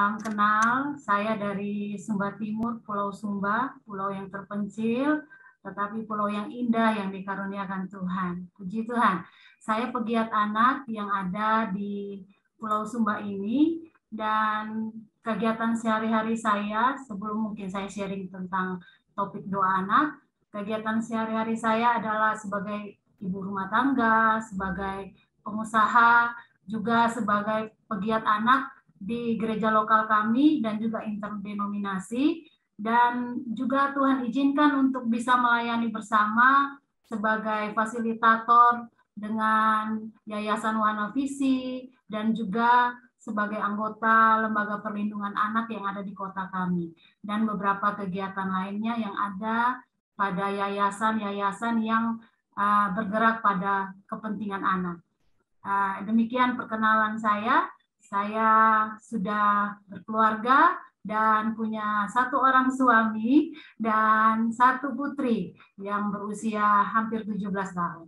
salam kenal. Saya dari Sumba Timur, Pulau Sumba, pulau yang terpencil, tetapi pulau yang indah yang dikaruniakan Tuhan. Puji Tuhan. Saya pegiat anak yang ada di Pulau Sumba ini, dan kegiatan sehari-hari saya, sebelum mungkin saya sharing tentang topik doa anak, kegiatan sehari-hari saya adalah sebagai ibu rumah tangga, sebagai pengusaha, juga sebagai pegiat anak di gereja lokal kami dan juga interdenominasi, dan juga Tuhan izinkan untuk bisa melayani bersama sebagai fasilitator dengan Yayasan Wana Visi dan juga sebagai anggota Lembaga Perlindungan Anak yang ada di kota kami, dan beberapa kegiatan lainnya yang ada pada yayasan-yayasan yang bergerak pada kepentingan anak. Demikian perkenalan saya. Saya sudah berkeluarga dan punya satu orang suami dan satu putri yang berusia hampir 17 tahun.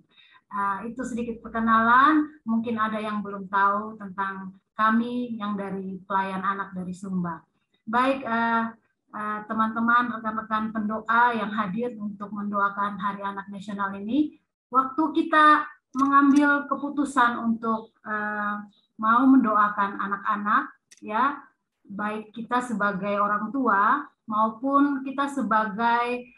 Itu sedikit perkenalan, mungkin ada yang belum tahu tentang kami yang dari pelayan anak dari Sumba. Baik, teman-teman, rekan-rekan pendoa yang hadir untuk mendoakan Hari Anak Nasional ini, waktu kita mengambil keputusan untuk mau mendoakan anak-anak, ya, baik kita sebagai orang tua maupun kita sebagai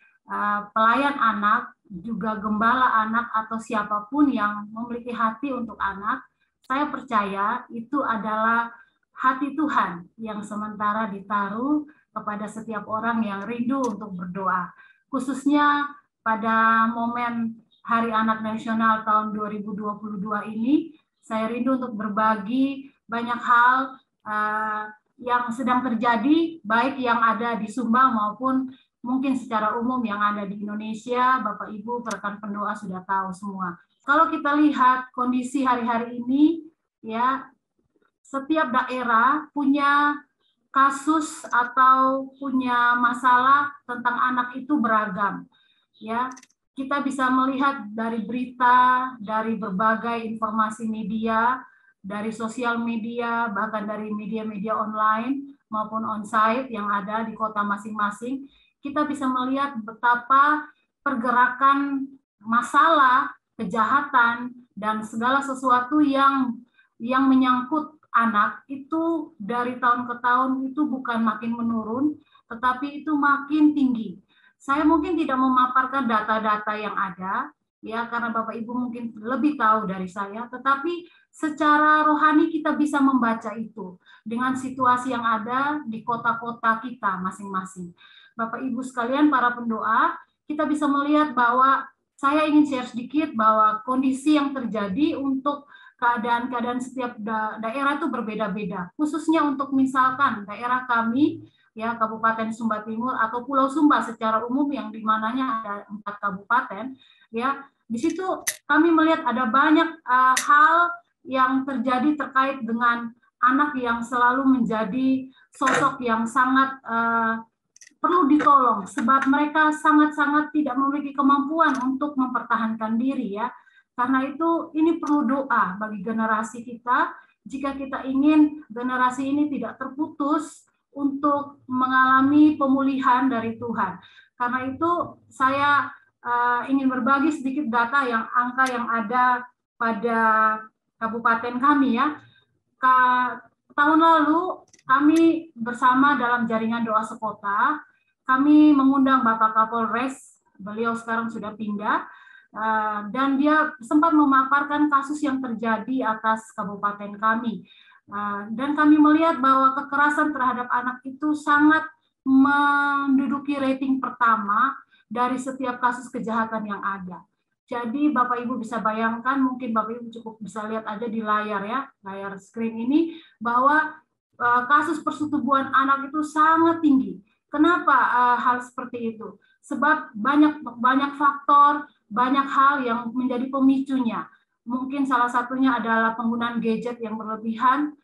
pelayan anak, juga gembala anak atau siapapun yang memiliki hati untuk anak, saya percaya itu adalah hati Tuhan yang sementara ditaruh kepada setiap orang yang rindu untuk berdoa. Khususnya pada momen Hari Anak Nasional tahun 2022 ini, saya rindu untuk berbagi banyak hal yang sedang terjadi, baik yang ada di Sumba maupun mungkin secara umum yang ada di Indonesia. Bapak Ibu, rekan pendoa sudah tahu semua. Kalau kita lihat kondisi hari-hari ini, ya, setiap daerah punya kasus atau punya masalah tentang anak itu beragam. Ya, kita bisa melihat dari berita, dari berbagai informasi media, dari sosial media, bahkan dari media-media online maupun onsite yang ada di kota masing-masing, kita bisa melihat betapa pergerakan masalah, kejahatan, dan segala sesuatu yang menyangkut anak itu dari tahun ke tahun itu bukan makin menurun, tetapi itu makin tinggi. Saya mungkin tidak memaparkan data-data yang ada, ya, karena Bapak Ibu mungkin lebih tahu dari saya, tetapi secara rohani kita bisa membaca itu dengan situasi yang ada di kota-kota kita masing-masing. Bapak Ibu sekalian, para pendoa, kita bisa melihat bahwa saya ingin share sedikit bahwa kondisi yang terjadi untuk keadaan-keadaan setiap daerah itu berbeda-beda. Khususnya untuk misalkan daerah kami, ya, Kabupaten Sumba Timur atau Pulau Sumba secara umum yang dimananya ada 4 kabupaten, ya, di situ kami melihat ada banyak hal yang terjadi terkait dengan anak yang selalu menjadi sosok yang sangat perlu ditolong, sebab mereka sangat-sangat tidak memiliki kemampuan untuk mempertahankan diri, ya. Karena itu ini perlu doa bagi generasi kita, jika kita ingin generasi ini tidak terputus untuk mengalami pemulihan dari Tuhan. Karena itu saya ingin berbagi sedikit data angka yang ada pada kabupaten kami, ya. Tahun lalu kami bersama dalam jaringan doa sekota, kami mengundang Bapak Kapolres, beliau sekarang sudah pindah, dan dia sempat memaparkan kasus yang terjadi atas kabupaten kami. Dan kami melihat bahwa kekerasan terhadap anak itu sangat menduduki rating pertama dari setiap kasus kejahatan yang ada. Jadi Bapak Ibu bisa bayangkan, mungkin Bapak Ibu cukup bisa lihat aja di layar, ya, layar screen ini, bahwa kasus persetubuhan anak itu sangat tinggi. Kenapa hal seperti itu? Sebab banyak faktor, banyak hal yang menjadi pemicunya. Mungkin salah satunya adalah penggunaan gadget yang berlebihan,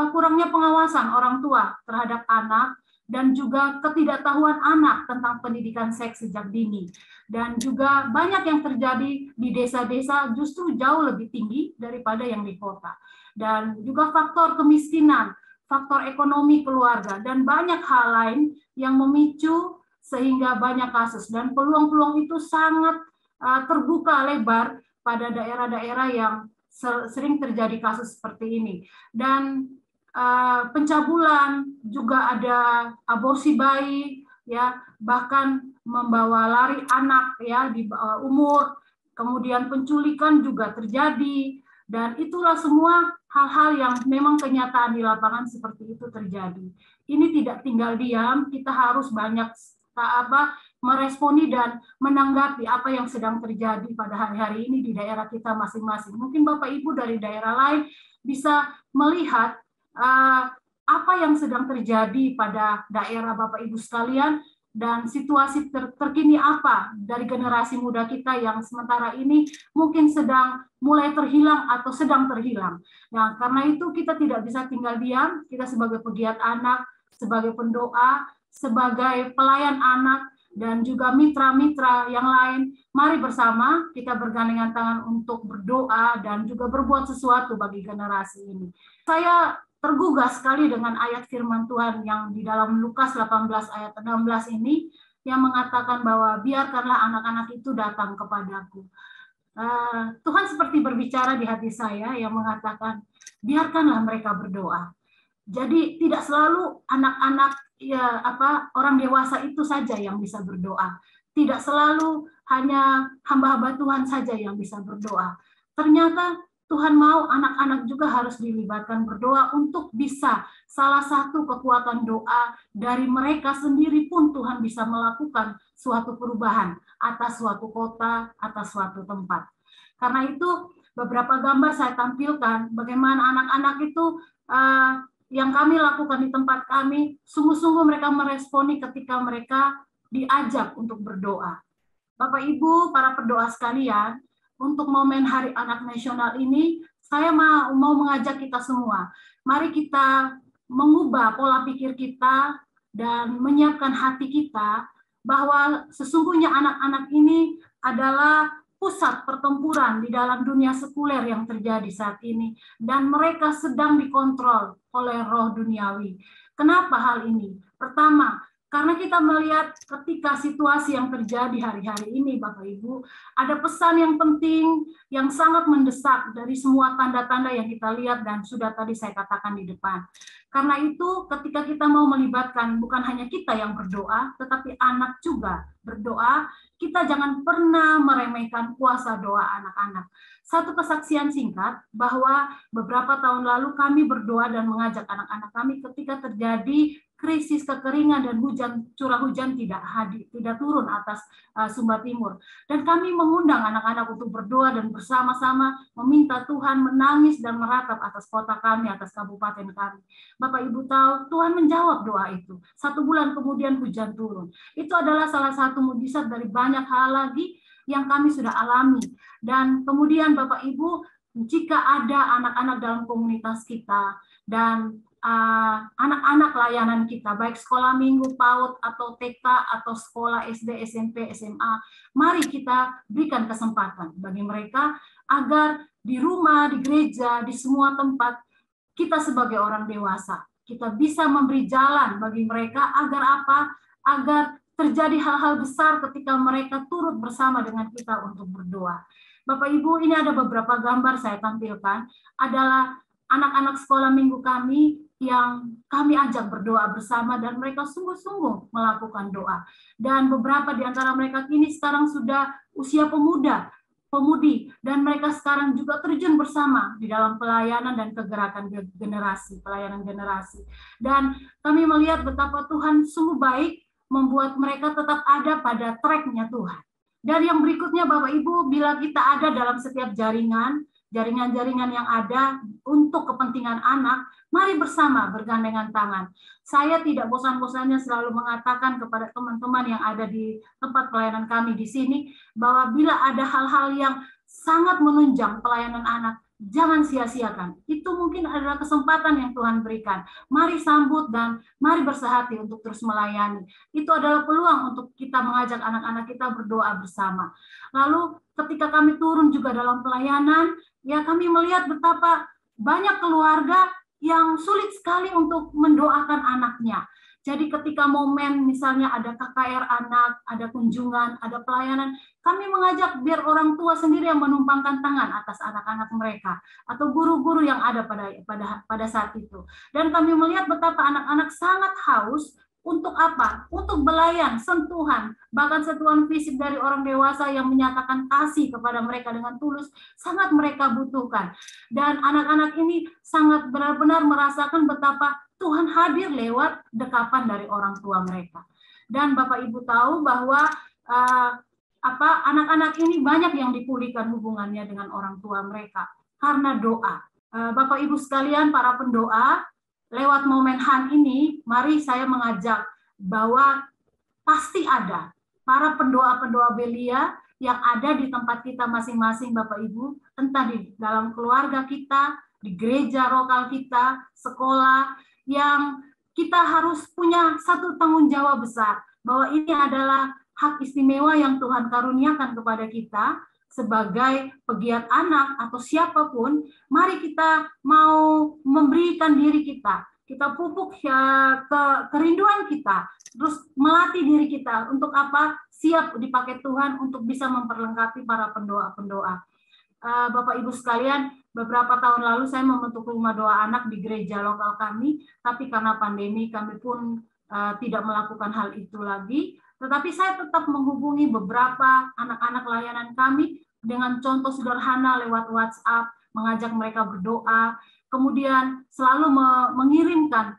kurangnya pengawasan orang tua terhadap anak, dan juga ketidaktahuan anak tentang pendidikan seks sejak dini. Dan juga banyak yang terjadi di desa-desa justru jauh lebih tinggi daripada yang di kota. Dan juga faktor kemiskinan, faktor ekonomi keluarga, dan banyak hal lain yang memicu sehingga banyak kasus. Dan peluang-peluang itu sangat terbuka lebar pada daerah-daerah yang sering terjadi kasus seperti ini. Dan pencabulan, juga ada aborsi bayi, ya, bahkan membawa lari anak ya di bawah umur, kemudian penculikan juga terjadi, dan itulah semua hal-hal yang memang kenyataan di lapangan seperti itu terjadi. Ini tidak tinggal diam, kita harus banyak meresponi dan menanggapi apa yang sedang terjadi pada hari-hari ini di daerah kita masing-masing. Mungkin Bapak Ibu dari daerah lain bisa melihat apa yang sedang terjadi pada daerah Bapak Ibu sekalian, dan situasi terkini apa dari generasi muda kita yang sementara ini mungkin sedang mulai terhilang atau sedang terhilang. Nah, karena itu kita tidak bisa tinggal diam, kita sebagai pegiat anak, sebagai pendoa, sebagai pelayan anak, dan juga mitra-mitra yang lain, mari bersama kita bergandengan tangan untuk berdoa dan juga berbuat sesuatu bagi generasi ini. Saya tergugah sekali dengan ayat firman Tuhan yang di dalam Lukas 18 ayat 16 ini, yang mengatakan bahwa biarkanlah anak-anak itu datang kepadaku. Tuhan seperti berbicara di hati saya yang mengatakan, biarkanlah mereka berdoa. Jadi tidak selalu anak-anak orang dewasa itu saja yang bisa berdoa. Tidak selalu hanya hamba-hamba Tuhan saja yang bisa berdoa. Ternyata Tuhan mau anak-anak juga harus dilibatkan berdoa untuk bisa salah satu kekuatan doa dari mereka sendiri pun Tuhan bisa melakukan suatu perubahan atas suatu kota, atas suatu tempat. Karena itu beberapa gambar saya tampilkan bagaimana anak-anak itu yang kami lakukan di tempat kami, sungguh-sungguh mereka meresponi ketika mereka diajak untuk berdoa. Bapak Ibu, para pendoa sekalian, untuk momen Hari Anak Nasional ini, saya mau mengajak kita semua. Mari kita mengubah pola pikir kita dan menyiapkan hati kita bahwa sesungguhnya anak-anak ini adalah pusat pertempuran di dalam dunia sekuler yang terjadi saat ini, dan mereka sedang dikontrol oleh roh duniawi. Kenapa hal ini? Pertama, karena kita melihat ketika situasi yang terjadi hari-hari ini, Bapak Ibu, ada pesan yang penting, yang sangat mendesak dari semua tanda-tanda yang kita lihat dan sudah tadi saya katakan di depan. Karena itu ketika kita mau melibatkan bukan hanya kita yang berdoa, tetapi anak juga berdoa, kita jangan pernah meremehkan kuasa doa anak-anak. Satu kesaksian singkat bahwa beberapa tahun lalu kami berdoa dan mengajak anak-anak kami ketika terjadi krisis kekeringan dan curah hujan tidak turun atas Sumba Timur. Dan kami mengundang anak-anak untuk berdoa dan bersama-sama meminta Tuhan menangis dan meratap atas kota kami, atas kabupaten kami. Bapak Ibu tahu, Tuhan menjawab doa itu. 1 bulan kemudian hujan turun. Itu adalah salah satu mukjizat dari banyak hal lagi yang kami sudah alami. Dan kemudian Bapak Ibu, jika ada anak-anak dalam komunitas kita dan anak-anak layanan kita, baik sekolah minggu, PAUD, atau TK, atau sekolah SD, SMP, SMA, mari kita berikan kesempatan bagi mereka agar di rumah, di gereja, di semua tempat, kita sebagai orang dewasa, kita bisa memberi jalan bagi mereka agar apa? Agar terjadi hal-hal besar ketika mereka turut bersama dengan kita untuk berdoa. Bapak Ibu, ini ada beberapa gambar saya tampilkan, adalah anak-anak sekolah minggu kami yang kami ajak berdoa bersama dan mereka sungguh-sungguh melakukan doa. Dan beberapa di antara mereka kini sekarang sudah usia pemudi, dan mereka sekarang juga terjun bersama di dalam pelayanan dan kegerakan generasi, pelayanan generasi. Dan kami melihat betapa Tuhan sungguh baik membuat mereka tetap ada pada track-nya Tuhan. Dan yang berikutnya Bapak Ibu, bila kita ada dalam setiap jaringan yang ada untuk kepentingan anak, mari bersama bergandengan tangan. Saya tidak bosan-bosannya selalu mengatakan kepada teman-teman yang ada di tempat pelayanan kami di sini, bahwa bila ada hal-hal yang sangat menunjang pelayanan anak, jangan sia-siakan. Itu mungkin adalah kesempatan yang Tuhan berikan. Mari sambut dan mari bersehati untuk terus melayani. Itu adalah peluang untuk kita mengajak anak-anak kita berdoa bersama. Lalu ketika kami turun juga dalam pelayanan, ya kami melihat betapa banyak keluarga yang sulit sekali untuk mendoakan anaknya. Jadi ketika momen misalnya ada KKR anak, ada kunjungan, ada pelayanan, kami mengajak biar orang tua sendiri yang menumpangkan tangan atas anak-anak mereka atau guru-guru yang ada pada saat itu. Dan kami melihat betapa anak-anak sangat haus untuk apa? Untuk belayan, sentuhan, bahkan sentuhan fisik dari orang dewasa yang menyatakan kasih kepada mereka dengan tulus, sangat mereka butuhkan. Dan anak-anak ini sangat benar-benar merasakan betapa Tuhan hadir lewat dekapan dari orang tua mereka. Dan Bapak Ibu tahu bahwa anak-anak ini banyak yang dipulihkan hubungannya dengan orang tua mereka karena doa. Bapak Ibu sekalian, para pendoa, lewat momen Han ini, mari saya mengajak bahwa pasti ada para pendoa-pendoa belia yang ada di tempat kita masing-masing, Bapak Ibu, entah di dalam keluarga kita, di gereja lokal kita, sekolah, yang kita harus punya satu tanggung jawab besar, bahwa ini adalah hak istimewa yang Tuhan karuniakan kepada kita sebagai pegiat anak atau siapapun. Mari kita mau memberikan diri kita pupuk kerinduan kita, terus melatih diri kita untuk apa? Siap dipakai Tuhan untuk bisa memperlengkapi para pendoa-pendoa. Bapak Ibu sekalian, beberapa tahun lalu saya membentuk rumah doa anak di gereja lokal kami, tapi karena pandemi kami pun tidak melakukan hal itu lagi. Tetapi saya tetap menghubungi beberapa anak-anak layanan kami dengan contoh sederhana lewat WhatsApp, mengajak mereka berdoa, kemudian selalu mengirimkan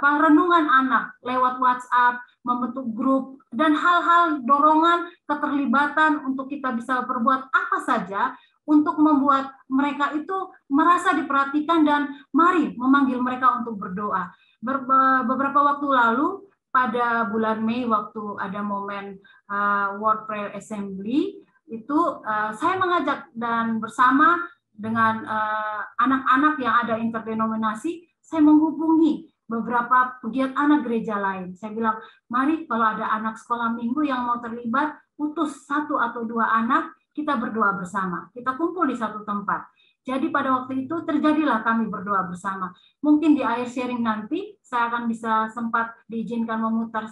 renungan anak lewat WhatsApp, membentuk grup, dan hal-hal dorongan keterlibatan untuk kita bisa berbuat apa saja untuk membuat mereka itu merasa diperhatikan dan mari memanggil mereka untuk berdoa. Beberapa waktu lalu pada bulan Mei waktu ada momen World Prayer Assembly itu saya mengajak dan bersama dengan anak-anak yang ada interdenominasi, saya menghubungi beberapa pegiat anak gereja lain. Saya bilang, mari kalau ada anak sekolah minggu yang mau terlibat, utus 1 atau 2 anak, kita berdoa bersama. Kita kumpul di satu tempat. Jadi pada waktu itu terjadilah kami berdoa bersama. Mungkin di akhir sharing nanti, saya akan bisa sempat diizinkan memutar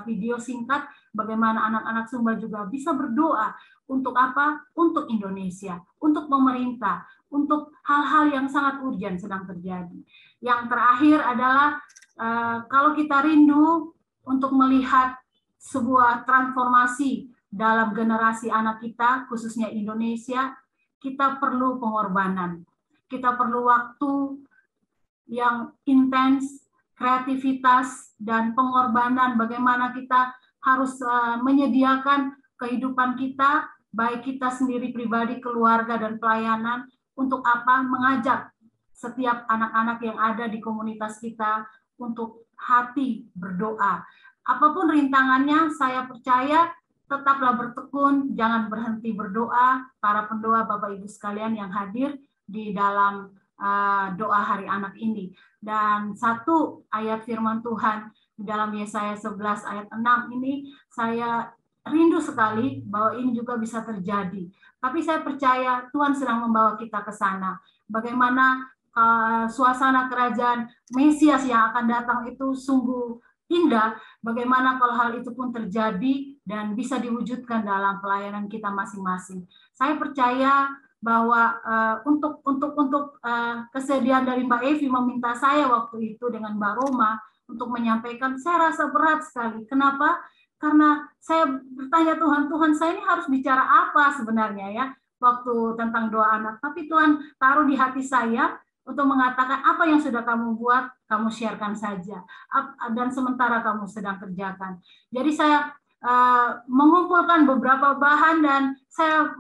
video singkat bagaimana anak-anak Sumba juga bisa berdoa. Untuk apa? Untuk Indonesia, untuk pemerintah, untuk hal-hal yang sangat urgent sedang terjadi. Yang terakhir adalah kalau kita rindu untuk melihat sebuah transformasi dalam generasi anak kita, khususnya Indonesia, kita perlu pengorbanan. Kita perlu waktu yang intens, kreativitas, dan pengorbanan bagaimana kita harus menyediakan kehidupan kita, baik kita sendiri pribadi, keluarga, dan pelayanan, untuk apa? Mengajak setiap anak-anak yang ada di komunitas kita untuk hati berdoa. Apapun rintangannya, saya percaya tetaplah bertekun, jangan berhenti berdoa, para pendoa Bapak Ibu sekalian yang hadir di dalam doa hari anak ini. Dan satu ayat firman Tuhan di dalam Yesaya 11 ayat 6 ini, saya rindu sekali bahwa ini juga bisa terjadi. Tapi saya percaya Tuhan sedang membawa kita ke sana. Bagaimana suasana kerajaan Mesias yang akan datang itu sungguh indah. Bagaimana kalau hal itu pun terjadi dan bisa diwujudkan dalam pelayanan kita masing-masing. Saya percaya bahwa untuk kesediaan dari Mbak Evi meminta saya waktu itu dengan Mbak Roma untuk menyampaikan, saya rasa berat sekali. Kenapa? Karena saya bertanya Tuhan saya ini harus bicara apa sebenarnya ya waktu tentang doa anak. Tapi Tuhan taruh di hati saya untuk mengatakan apa yang sudah kamu buat, kamu sharekan saja. Dan sementara kamu sedang kerjakan. Jadi saya mengumpulkan beberapa bahan dan saya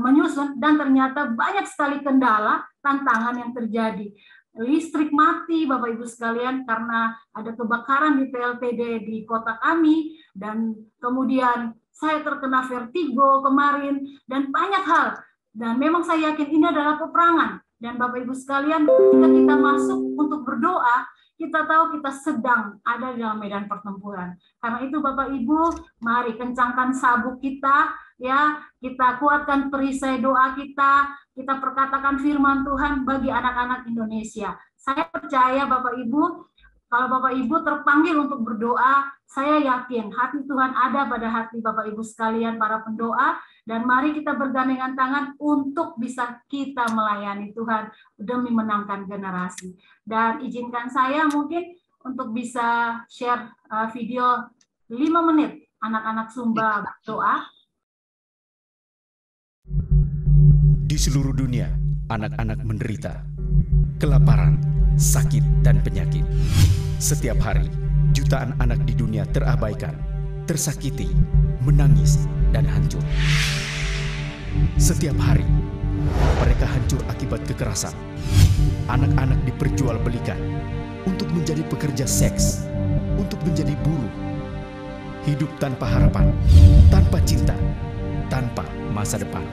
menyusun, dan ternyata banyak sekali kendala, tantangan yang terjadi. Listrik mati, Bapak Ibu sekalian, karena ada kebakaran di PLTD di kota kami, dan kemudian saya terkena vertigo kemarin, dan banyak hal. Dan memang saya yakin ini adalah peperangan. Dan Bapak Ibu sekalian, ketika kita masuk untuk berdoa, kita tahu kita sedang ada dalam medan pertempuran. Karena itu Bapak Ibu, mari kencangkan sabuk kita, Ya, kita kuatkan perisai doa kita perkatakan firman Tuhan bagi anak-anak Indonesia. Saya percaya Bapak Ibu, kalau Bapak Ibu terpanggil untuk berdoa, saya yakin hati Tuhan ada pada hati Bapak Ibu sekalian para pendoa, dan mari kita bergandengan tangan untuk bisa kita melayani Tuhan demi menangkan generasi. Dan izinkan saya mungkin untuk bisa share video 5 menit anak-anak Sumba berdoa. Di seluruh dunia, anak-anak menderita kelaparan, sakit, dan penyakit. Setiap hari, jutaan anak di dunia terabaikan, tersakiti, menangis, dan hancur. Setiap hari, mereka hancur akibat kekerasan. Anak-anak diperjualbelikan untuk menjadi pekerja seks, untuk menjadi buruh. Hidup tanpa harapan, tanpa cinta, tanpa masa depan.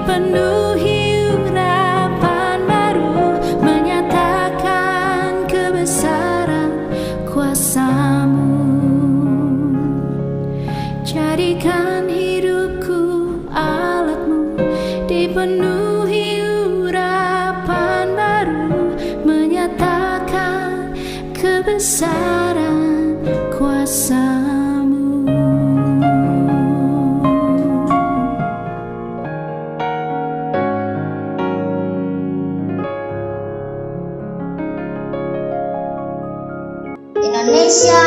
dipenuhi urapan baru, menyatakan kebesaran kuasa-Mu. Jadikan hidupku alat-Mu, dipenuhi urapan baru, menyatakan kebesaran kuasa-Mu. Indonesia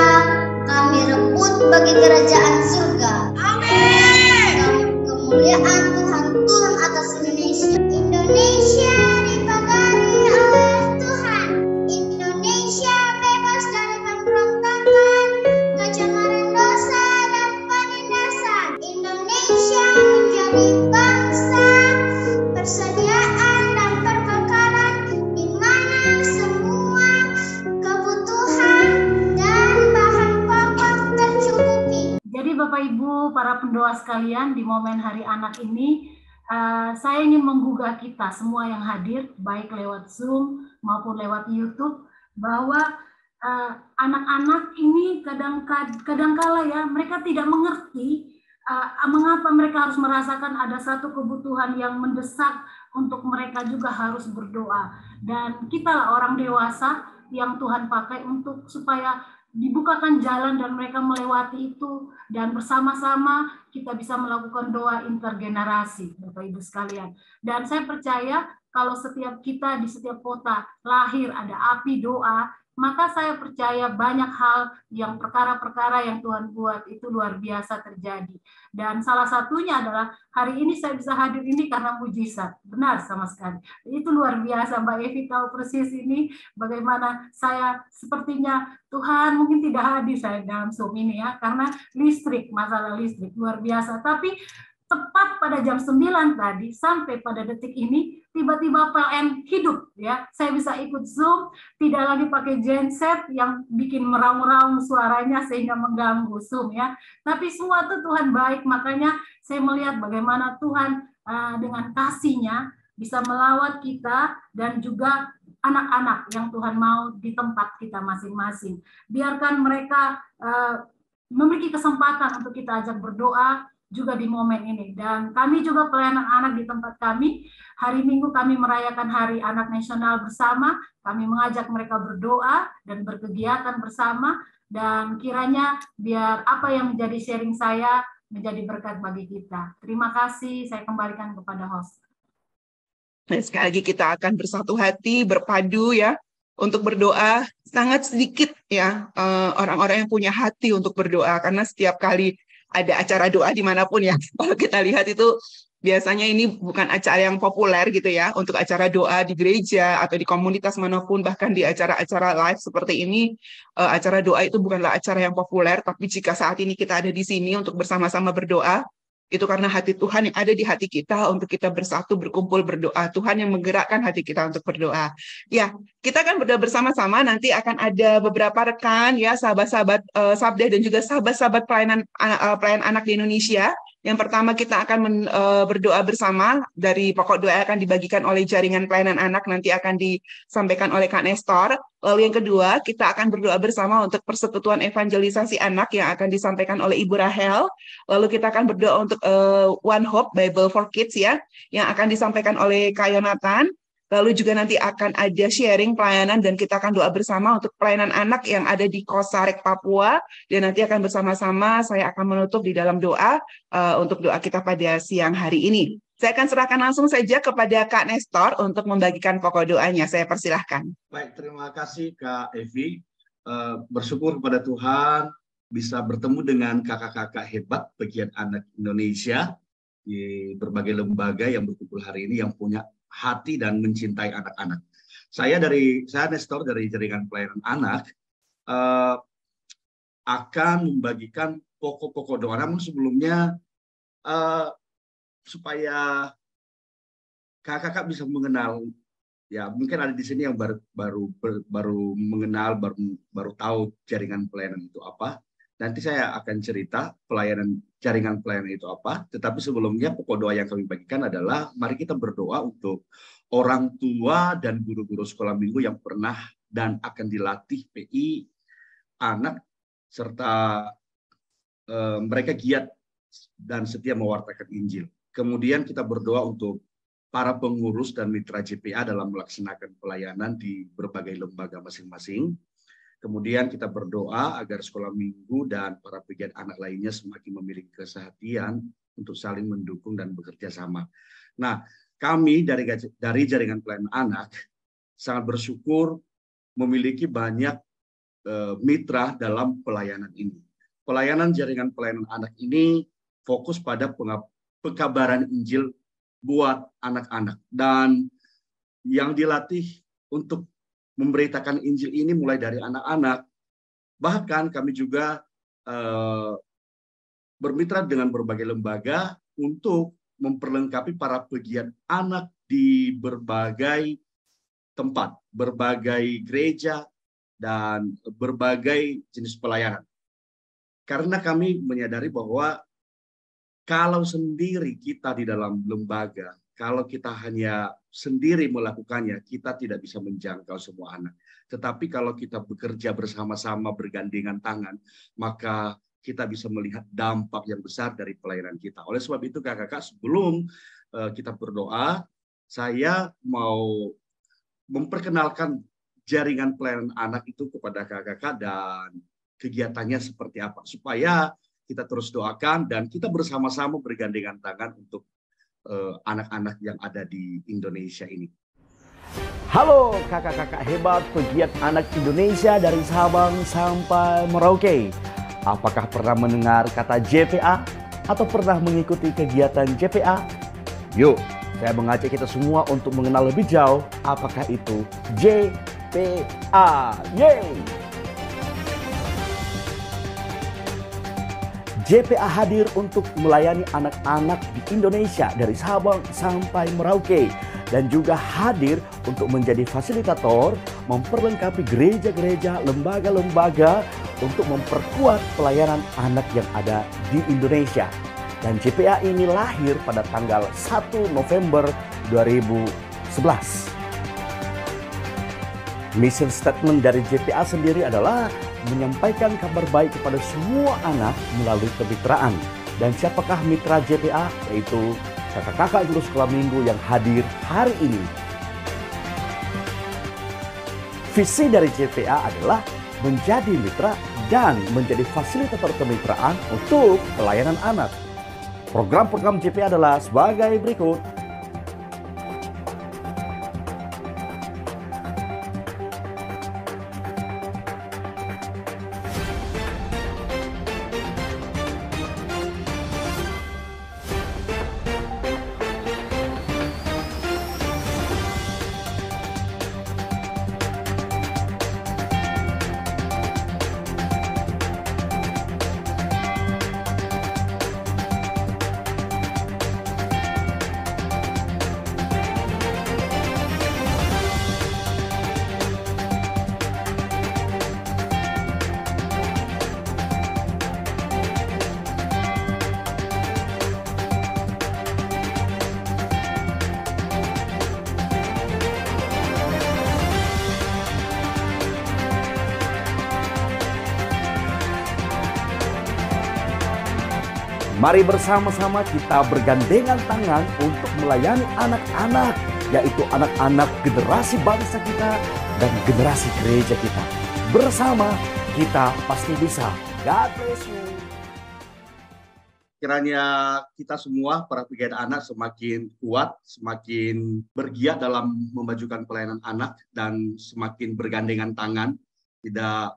kami rebut bagi kerajaan surga. Amin. Kemuliaan Tuhan turun atas Indonesia. Indonesia dipagari oleh Tuhan. Indonesia bebas dari pemberontakan, kejahatan dosa dan penindasan. Indonesia menjadi bangsa persediaan dan perkekalan, di mana semua kebutuhan dan bahan pokok tercukupi. Jadi Bapak Ibu, para pendoa sekalian, di momen Hari Anak ini, saya ingin menggugah kita semua yang hadir, baik lewat Zoom maupun lewat YouTube, bahwa anak-anak ini kadangkala ya, mereka tidak mengerti mengapa mereka harus merasakan ada satu kebutuhan yang mendesak untuk mereka juga harus berdoa. Dan kita lah orang dewasa yang Tuhan pakai untuk supaya dibukakan jalan dan mereka melewati itu, dan bersama-sama kita bisa melakukan doa intergenerasi, Bapak Ibu sekalian. Dan saya percaya kalau setiap kita di setiap kota lahir ada api doa, maka saya percaya banyak hal yang perkara-perkara yang Tuhan buat itu luar biasa terjadi. Dan salah satunya adalah hari ini saya bisa hadir ini karena mujizat. Benar sama sekali. Itu luar biasa. Mbak Evi tahu persis ini bagaimana saya sepertinya Tuhan mungkin tidak hadir saya dalam Zoom ini ya, karena listrik, masalah listrik luar biasa. Tapi tepat pada jam 9 tadi sampai pada detik ini tiba-tiba PLN hidup ya. Saya bisa ikut Zoom, tidak lagi pakai genset yang bikin meraung-raung suaranya sehingga mengganggu Zoom ya. Tapi semua itu Tuhan baik, makanya saya melihat bagaimana Tuhan dengan kasih-Nya bisa melawat kita dan juga anak-anak yang Tuhan mau di tempat kita masing-masing. Biarkan mereka memiliki kesempatan untuk kita ajak berdoa juga di momen ini. Dan kami juga pelayanan anak di tempat kami, hari Minggu kami merayakan Hari Anak Nasional bersama, kami mengajak mereka berdoa dan berkegiatan bersama, dan kiranya biar apa yang menjadi sharing saya menjadi berkat bagi kita. Terima kasih, saya kembalikan kepada host. Nah, sekali lagi kita akan bersatu hati, berpadu ya, untuk berdoa. Sangat sedikit ya orang-orang yang punya hati untuk berdoa, karena setiap kali ada acara doa dimanapun ya, kalau kita lihat itu biasanya ini bukan acara yang populer gitu ya, untuk acara doa di gereja atau di komunitas manapun, bahkan di acara-acara live seperti ini, acara doa itu bukanlah acara yang populer, tapi jika saat ini kita ada di sini untuk bersama-sama berdoa, itu karena hati Tuhan yang ada di hati kita untuk kita bersatu, berkumpul, berdoa. Tuhan yang menggerakkan hati kita untuk berdoa. Ya, kita akan berdoa bersama-sama. Nanti akan ada beberapa rekan, ya, sahabat-sahabat Sabda dan juga sahabat-sahabat pelayan anak di Indonesia. Yang pertama kita akan berdoa bersama, dari pokok doa akan dibagikan oleh jaringan pelayanan anak, nanti akan disampaikan oleh Kak Nestor. Lalu yang kedua, kita akan berdoa bersama untuk persekutuan evangelisasi anak yang akan disampaikan oleh Ibu Rahel. Lalu kita akan berdoa untuk One Hope Bible for Kids ya, yang akan disampaikan oleh Kak Yonatan. Lalu juga nanti akan ada sharing pelayanan dan kita akan doa bersama untuk pelayanan anak yang ada di Kosarek, Papua. Dan nanti akan bersama-sama saya akan menutup di dalam doa untuk doa kita pada siang hari ini. Saya akan serahkan langsung saja kepada Kak Nestor untuk membagikan pokok doanya. Saya persilahkan. Baik, terima kasih Kak Evi. Bersyukur kepada Tuhan bisa bertemu dengan kakak-kakak hebat bagian anak Indonesia di berbagai lembaga yang berkumpul hari ini yang punya hati dan mencintai anak-anak. Saya Nestor dari Jaringan Pelayanan Anak akan membagikan pokok-pokok doa. Namun sebelumnya supaya kakak-kakak bisa mengenal, ya mungkin ada di sini yang baru mengenal, baru tahu jaringan pelayanan itu apa. Nanti saya akan cerita jaringan pelayanan itu apa. Tetapi sebelumnya pokok doa yang kami bagikan adalah mari kita berdoa untuk orang tua dan guru-guru sekolah minggu yang pernah dan akan dilatih PI anak, serta mereka giat dan setia mewartakan Injil. Kemudian kita berdoa untuk para pengurus dan mitra JPA dalam melaksanakan pelayanan di berbagai lembaga masing-masing. Kemudian kita berdoa agar sekolah minggu dan para pegiat anak lainnya semakin memiliki kesehatian untuk saling mendukung dan bekerja sama. Nah, kami dari Jaringan Pelayanan Anak sangat bersyukur memiliki banyak mitra dalam pelayanan ini. Pelayanan Jaringan Pelayanan Anak ini fokus pada pekabaran Injil buat anak-anak, dan yang dilatih untuk memberitakan Injil ini mulai dari anak-anak. Bahkan kami juga bermitra dengan berbagai lembaga untuk memperlengkapi para pegiat anak di berbagai tempat, berbagai gereja, dan berbagai jenis pelayanan. Karena kami menyadari bahwa kalau sendiri kita di dalam lembaga, kalau kita hanya sendiri melakukannya, kita tidak bisa menjangkau semua anak. Tetapi kalau kita bekerja bersama-sama, bergandengan tangan, maka kita bisa melihat dampak yang besar dari pelayanan kita. Oleh sebab itu, kakak-kakak, sebelum kita berdoa, saya mau memperkenalkan jaringan pelayanan anak itu kepada kakak-kakak dan kegiatannya seperti apa, supaya kita terus doakan dan kita bersama-sama bergandengan tangan untuk anak-anak yang ada di Indonesia ini. Halo kakak-kakak hebat pegiat anak Indonesia dari Sabang sampai Merauke. Apakah pernah mendengar kata JPA atau pernah mengikuti kegiatan JPA? Yuk, saya mengajak kita semua untuk mengenal lebih jauh apakah itu JPA. Yeay! JPA hadir untuk melayani anak-anak di Indonesia dari Sabang sampai Merauke, dan juga hadir untuk menjadi fasilitator, memperlengkapi gereja-gereja, lembaga-lembaga untuk memperkuat pelayanan anak yang ada di Indonesia. Dan JPA ini lahir pada tanggal 1 November 2011. Mission statement dari JPA sendiri adalah menyampaikan kabar baik kepada semua anak melalui kemitraan. Dan siapakah mitra JPA? Yaitu kakak-kakak guru sekolah minggu yang hadir hari ini. Visi dari JPA adalah menjadi mitra dan menjadi fasilitator kemitraan untuk pelayanan anak. Program-program JPA adalah sebagai berikut. Mari bersama-sama kita bergandengan tangan untuk melayani anak-anak, yaitu anak-anak generasi bangsa kita dan generasi gereja kita. Bersama kita pasti bisa. God bless you. Kiranya kita semua, para pegiat anak, semakin kuat, semakin bergiat dalam memajukan pelayanan anak, dan semakin bergandengan tangan, tidak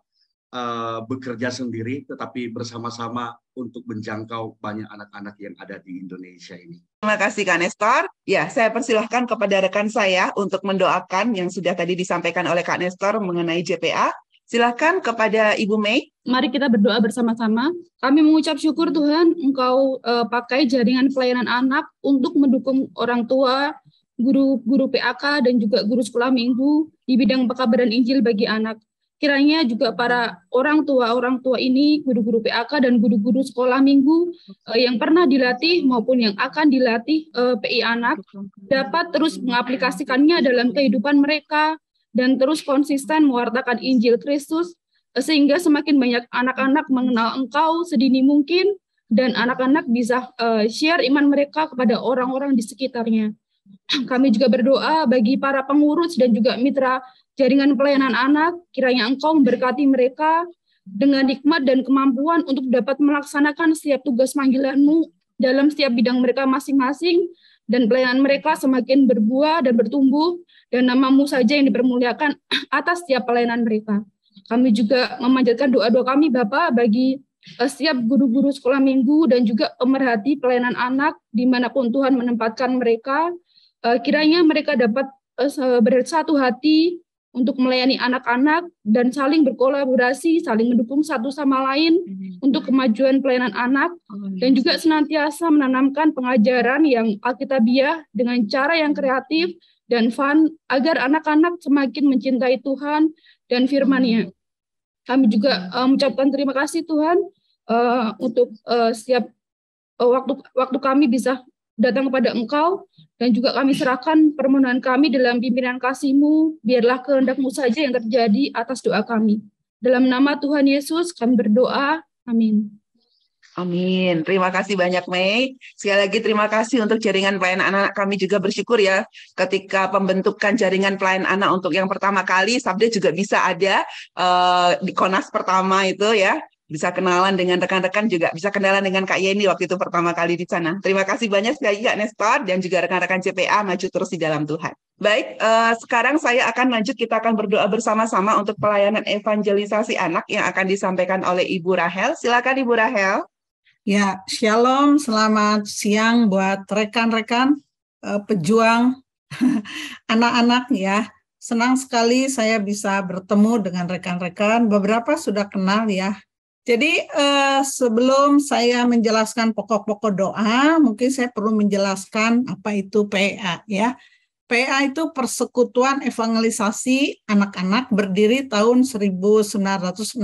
bekerja sendiri, tetapi bersama-sama untuk menjangkau banyak anak-anak yang ada di Indonesia ini. Terima kasih Kak Nestor. Ya, saya persilahkan kepada rekan saya untuk mendoakan yang sudah tadi disampaikan oleh Kak Nestor mengenai JPA. Silakan kepada Ibu Mei. Mari kita berdoa bersama-sama. Kami mengucap syukur Tuhan, Engkau pakai jaringan pelayanan anak untuk mendukung orang tua, guru-guru PAK, dan juga guru sekolah minggu di bidang pekabaran Injil bagi anak. kiranya juga para orang tua ini, guru-guru PAK dan guru-guru sekolah minggu yang pernah dilatih maupun yang akan dilatih PI Anak dapat terus mengaplikasikannya dalam kehidupan mereka dan terus konsisten mewartakan Injil Kristus sehingga semakin banyak anak-anak mengenal Engkau sedini mungkin dan anak-anak bisa share iman mereka kepada orang-orang di sekitarnya. Kami juga berdoa bagi para pengurus dan juga mitra jaringan pelayanan anak, kiranya Engkau memberkati mereka dengan nikmat dan kemampuan untuk dapat melaksanakan setiap tugas panggilan-Mu dalam setiap bidang mereka masing-masing, dan pelayanan mereka semakin berbuah dan bertumbuh, dan nama-Mu saja yang dipermuliakan atas setiap pelayanan mereka. Kami juga memanjatkan doa-doa kami, Bapak, bagi setiap guru-guru sekolah minggu dan juga pemerhati pelayanan anak, dimanapun Tuhan menempatkan mereka, kiranya mereka dapat bersatu hati untuk melayani anak-anak dan saling berkolaborasi, saling mendukung satu sama lain untuk kemajuan pelayanan anak, dan juga senantiasa menanamkan pengajaran yang alkitabiah dengan cara yang kreatif dan fun, agar anak-anak semakin mencintai Tuhan dan firman-Nya. Kami juga mengucapkan terima kasih Tuhan untuk setiap waktu kami bisa datang kepada Engkau, dan juga kami serahkan permohonan kami dalam pimpinan kasih-Mu, biarlah kehendak-Mu saja yang terjadi atas doa kami. Dalam nama Tuhan Yesus kami berdoa, amin. Amin. Terima kasih banyak, Mei. Sekali lagi terima kasih untuk jaringan pelayanan anak. Kami juga bersyukur ya, ketika pembentukan jaringan pelayanan anak untuk yang pertama kali, Sabda juga bisa ada di Konas pertama itu ya. Bisa kenalan dengan rekan-rekan, juga bisa kenalan dengan Kak Yeni waktu itu pertama kali di sana. Terima kasih banyak sekali Kak Nestor dan juga rekan-rekan CPA. Maju terus di dalam Tuhan. Baik, sekarang saya akan lanjut, kita akan berdoa bersama-sama untuk pelayanan evangelisasi anak yang akan disampaikan oleh Ibu Rahel. Silakan Ibu Rahel. Ya, shalom, selamat siang buat rekan-rekan pejuang anak-anak ya. Senang sekali saya bisa bertemu dengan rekan-rekan, beberapa sudah kenal ya. Jadi sebelum saya menjelaskan pokok-pokok doa, mungkin saya perlu menjelaskan apa itu PA ya. PA itu Persekutuan Evangelisasi Anak-anak, berdiri tahun 1963.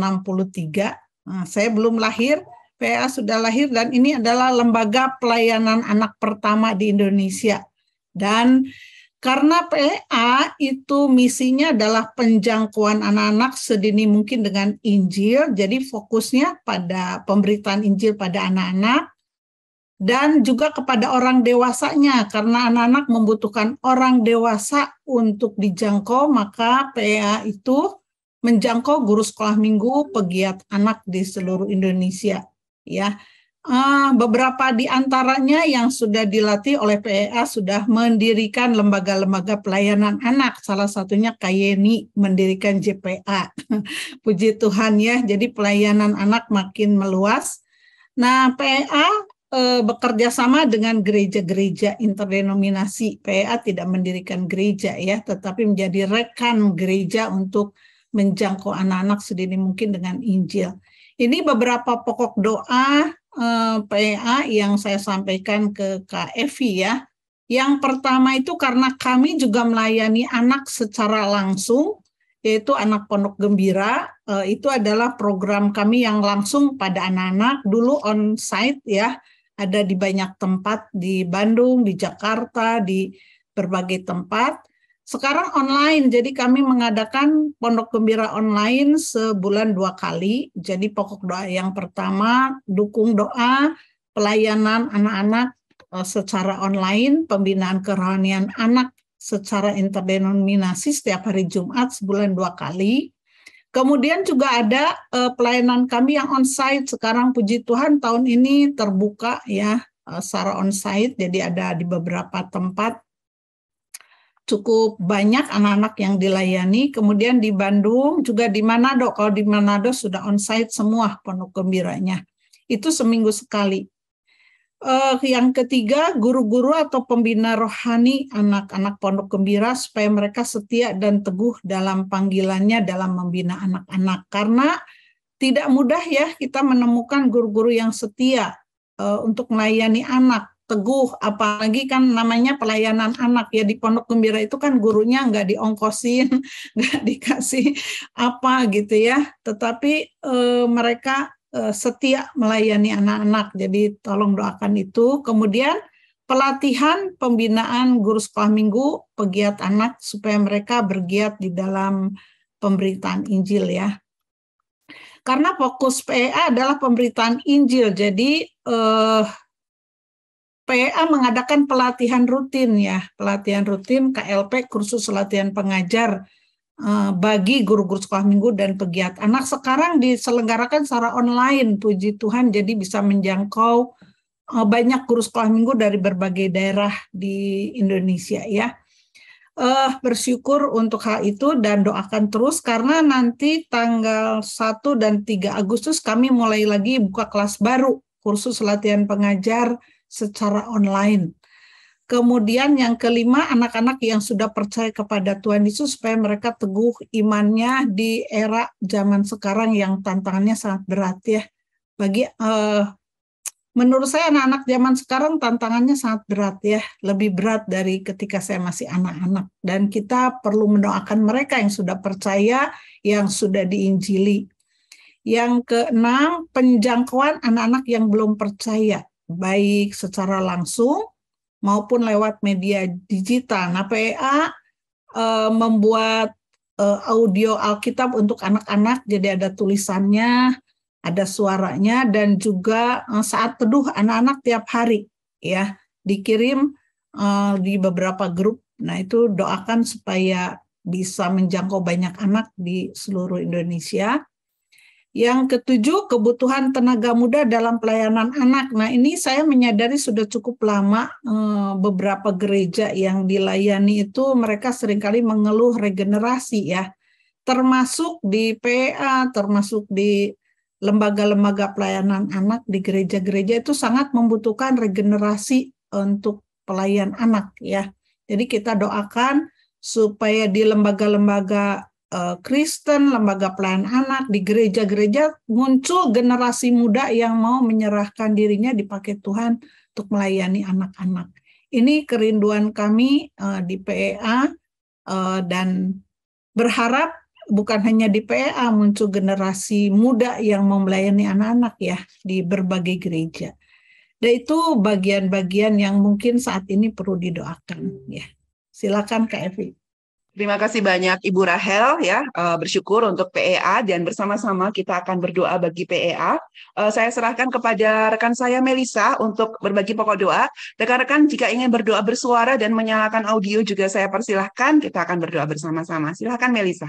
Nah, saya belum lahir, PA sudah lahir, dan ini adalah lembaga pelayanan anak pertama di Indonesia. Dan karena PA itu misinya adalah penjangkauan anak-anak sedini mungkin dengan Injil, jadi fokusnya pada pemberitaan Injil pada anak-anak dan juga kepada orang dewasanya, karena anak-anak membutuhkan orang dewasa untuk dijangkau, maka PA itu menjangkau guru sekolah minggu, pegiat anak di seluruh Indonesia. Ya. Beberapa di antaranya yang sudah dilatih oleh PEA sudah mendirikan lembaga-lembaga pelayanan anak. Salah satunya Kak Yeni mendirikan JPA. Puji Tuhan ya, jadi pelayanan anak makin meluas. Nah, PEA bekerja sama dengan gereja-gereja interdenominasi. PEA tidak mendirikan gereja ya, tetapi menjadi rekan gereja untuk menjangkau anak-anak sedini mungkin dengan Injil. Ini beberapa pokok doa PA yang saya sampaikan ke Kak Evi ya. Yang pertama itu karena kami juga melayani anak secara langsung, yaitu anak pondok gembira. Itu adalah program kami yang langsung pada anak-anak, dulu on-site ya, ada di banyak tempat, di Bandung, di Jakarta, di berbagai tempat. Sekarang online, jadi kami mengadakan pondok gembira online sebulan 2 kali. Jadi pokok doa yang pertama, dukung doa, pelayanan anak-anak secara online, pembinaan kerohanian anak secara interdenominasi setiap hari Jumat sebulan 2 kali. Kemudian juga ada pelayanan kami yang on-site. Sekarang puji Tuhan tahun ini terbuka ya secara on-site, jadi ada di beberapa tempat. Cukup banyak anak-anak yang dilayani. Kemudian di Bandung, juga di Manado. Kalau di Manado sudah on-site semua pondok gembiranya. Itu seminggu sekali. Yang ketiga, guru-guru atau pembina rohani anak-anak pondok gembira supaya mereka setia dan teguh dalam panggilannya dalam membina anak-anak. Karena tidak mudah ya kita menemukan guru-guru yang setia untuk melayani anak. teguh, apalagi kan namanya pelayanan anak ya, di Pondok Gembira itu kan gurunya nggak diongkosin, nggak dikasih apa gitu ya, tetapi mereka setia melayani anak-anak, jadi tolong doakan itu. Kemudian pelatihan pembinaan guru sekolah minggu, pegiat anak supaya mereka bergiat di dalam pemberitaan Injil ya. Karena fokus PEA adalah pemberitaan Injil, jadi PEA mengadakan pelatihan rutin ya, pelatihan rutin KLP, kursus latihan pengajar bagi guru-guru sekolah minggu dan pegiat anak. Sekarang diselenggarakan secara online, puji Tuhan, jadi bisa menjangkau banyak guru sekolah minggu dari berbagai daerah di Indonesia ya. Bersyukur untuk hal itu dan doakan terus, karena nanti tanggal 1 dan 3 Agustus kami mulai lagi buka kelas baru, kursus latihan pengajar secara online. Kemudian yang kelima, anak-anak yang sudah percaya kepada Tuhan Yesus supaya mereka teguh imannya di era zaman sekarang yang tantangannya sangat berat ya. Menurut saya anak-anak zaman sekarang tantangannya sangat berat ya, lebih berat dari ketika saya masih anak-anak. Dan kita perlu mendoakan mereka yang sudah percaya, yang sudah diinjili. Yang keenam, penjangkauan anak-anak yang belum percaya, baik secara langsung maupun lewat media digital. Nah, PEA membuat audio Alkitab untuk anak-anak, jadi ada tulisannya, ada suaranya, dan juga saat teduh anak-anak tiap hari ya, dikirim di beberapa grup. Nah, itu doakan supaya bisa menjangkau banyak anak di seluruh Indonesia. Yang ketujuh, kebutuhan tenaga muda dalam pelayanan anak. Nah, ini saya menyadari sudah cukup lama beberapa gereja yang dilayani itu mereka seringkali mengeluh regenerasi ya, termasuk di PA, termasuk di lembaga-lembaga pelayanan anak di gereja-gereja itu sangat membutuhkan regenerasi untuk pelayan anak ya. Jadi kita doakan supaya di lembaga-lembaga Kristen, lembaga pelayanan anak, di gereja-gereja muncul generasi muda yang mau menyerahkan dirinya dipakai Tuhan untuk melayani anak-anak. Ini kerinduan kami di PEA dan berharap bukan hanya di PEA muncul generasi muda yang mau melayani anak-anak ya di berbagai gereja. Dan itu bagian-bagian yang mungkin saat ini perlu didoakan ya. Silakan Kak Evi. Terima kasih banyak Ibu Rahel ya, bersyukur untuk PEA dan bersama-sama kita akan berdoa bagi PEA. Saya serahkan kepada rekan saya Melisa untuk berbagi pokok doa. Rekan-rekan jika ingin berdoa bersuara dan menyalakan audio juga saya persilahkan, kita akan berdoa bersama-sama. Silakan Melisa.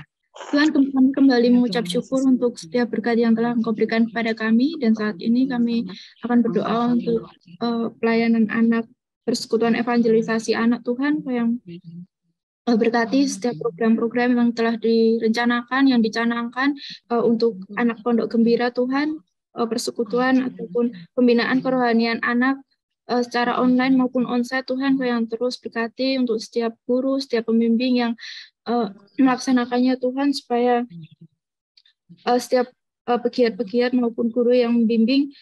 Tuhan, kami kembali mengucap syukur untuk setiap berkat yang telah Engkau berikan kepada kami, dan saat ini kami akan berdoa untuk pelayanan anak, persekutuan evangelisasi anak Tuhan yang berkati setiap program-program yang telah direncanakan, yang dicanangkan untuk anak Pondok Gembira Tuhan, persekutuan ataupun pembinaan kerohanian anak secara online maupun onsite Tuhan, yang terus berkati untuk setiap guru, setiap pembimbing yang melaksanakannya Tuhan, supaya setiap pegiat-pegiat maupun guru yang membimbing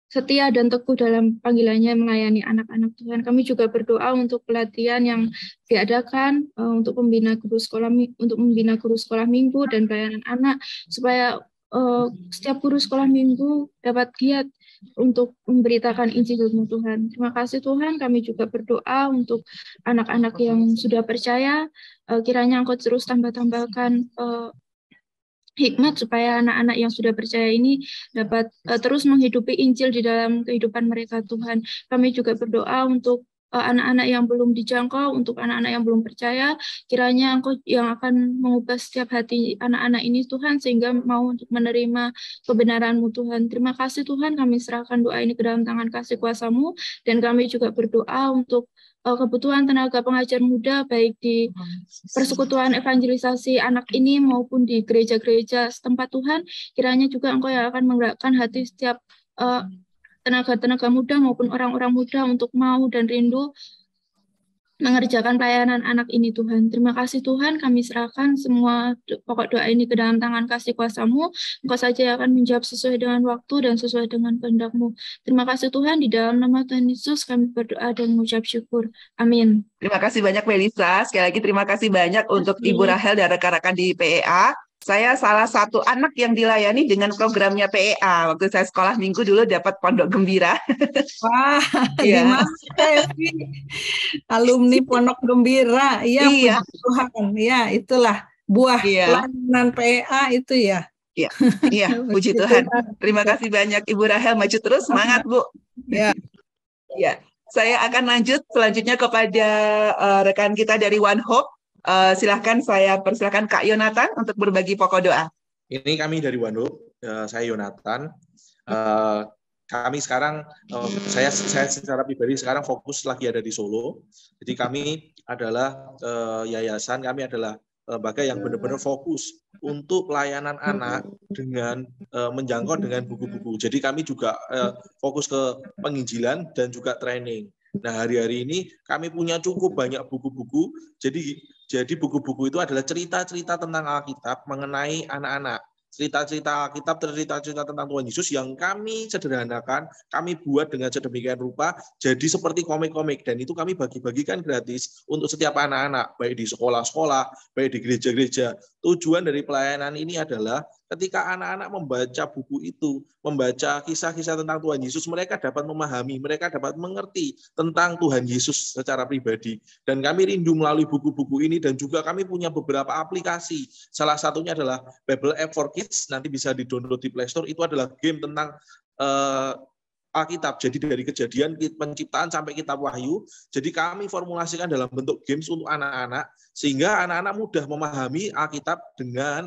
setia dan teguh dalam panggilannya melayani anak-anak Tuhan. Kami juga berdoa untuk pelatihan yang diadakan untuk membina guru sekolah minggu dan pelayanan anak, supaya setiap guru sekolah minggu dapat giat untuk memberitakan Injil-Mu Tuhan. Terima kasih Tuhan. Kami juga berdoa untuk anak-anak yang sudah percaya, kiranya Engkau terus tambah-tambahkan hikmat supaya anak-anak yang sudah percaya ini dapat terus menghidupi Injil di dalam kehidupan mereka Tuhan. Kami juga berdoa untuk anak-anak yang belum dijangkau, untuk anak-anak yang belum percaya, kiranya Engkau yang akan mengubah setiap hati anak-anak ini Tuhan, sehingga mau untuk menerima kebenaran-Mu Tuhan. Terima kasih Tuhan, kami serahkan doa ini ke dalam tangan kasih kuasa-Mu, dan kami juga berdoa untuk kebutuhan tenaga pengajar muda baik di persekutuan evangelisasi anak ini maupun di gereja-gereja setempat Tuhan. Kiranya juga Engkau yang akan menggerakkan hati setiap tenaga-tenaga muda maupun orang-orang muda untuk mau dan rindu mengerjakan pelayanan anak ini Tuhan. Terima kasih Tuhan, kami serahkan semua pokok doa ini ke dalam tangan kasih kuasa-Mu. Engkau saja yang akan menjawab sesuai dengan waktu dan sesuai dengan kehendak-Mu. Terima kasih Tuhan, di dalam nama Tuhan Yesus kami berdoa dan mengucap syukur. Amin. Terima kasih banyak Melisa. Sekali lagi terima kasih banyak untuk Ibu Rahel dan rekan-rekan di PEA. Saya salah satu anak yang dilayani dengan programnya PEA. Waktu saya sekolah minggu dulu dapat Pondok Gembira. Wah, Iya. di mana Evi? Alumni Pondok Gembira. Iya, Iya. puji Tuhan. Ya, itulah buah Iya. pelayanan PEA itu ya. Iya, iya, puji Tuhan. Terima kasih banyak Ibu Rahel, maju terus, semangat Bu. Ya. Ya, saya akan lanjut selanjutnya kepada rekan kita dari One Hope. Silahkan saya persilahkan Kak Yonatan untuk berbagi pokok doa. Ini kami dari One Hope, saya Yonatan. Kami sekarang, saya secara pribadi sekarang fokus lagi ada di Solo. Jadi kami adalah yayasan, kami adalah lembaga yang benar-benar fokus untuk pelayanan anak dengan menjangkau dengan buku-buku. Jadi kami juga fokus ke penginjilan dan juga training. Nah, hari-hari ini kami punya cukup banyak buku-buku. Jadi buku-buku itu adalah cerita-cerita tentang Alkitab mengenai anak-anak. Cerita-cerita Alkitab, cerita-cerita tentang Tuhan Yesus yang kami sederhanakan, kami buat dengan sedemikian rupa, jadi seperti komik-komik. Dan itu kami bagi-bagikan gratis untuk setiap anak-anak, baik di sekolah-sekolah, baik di gereja-gereja. Tujuan dari pelayanan ini adalah ketika anak-anak membaca buku itu, membaca kisah-kisah tentang Tuhan Yesus, mereka dapat memahami, mereka dapat mengerti tentang Tuhan Yesus secara pribadi. Dan kami rindu melalui buku-buku ini, dan juga kami punya beberapa aplikasi. Salah satunya adalah Bible App for Kids, nanti bisa di-download di Play Store. Itu adalah game tentang Alkitab. Jadi dari kejadian penciptaan sampai kitab Wahyu. Jadi kami formulasikan dalam bentuk games untuk anak-anak, sehingga anak-anak mudah memahami Alkitab dengan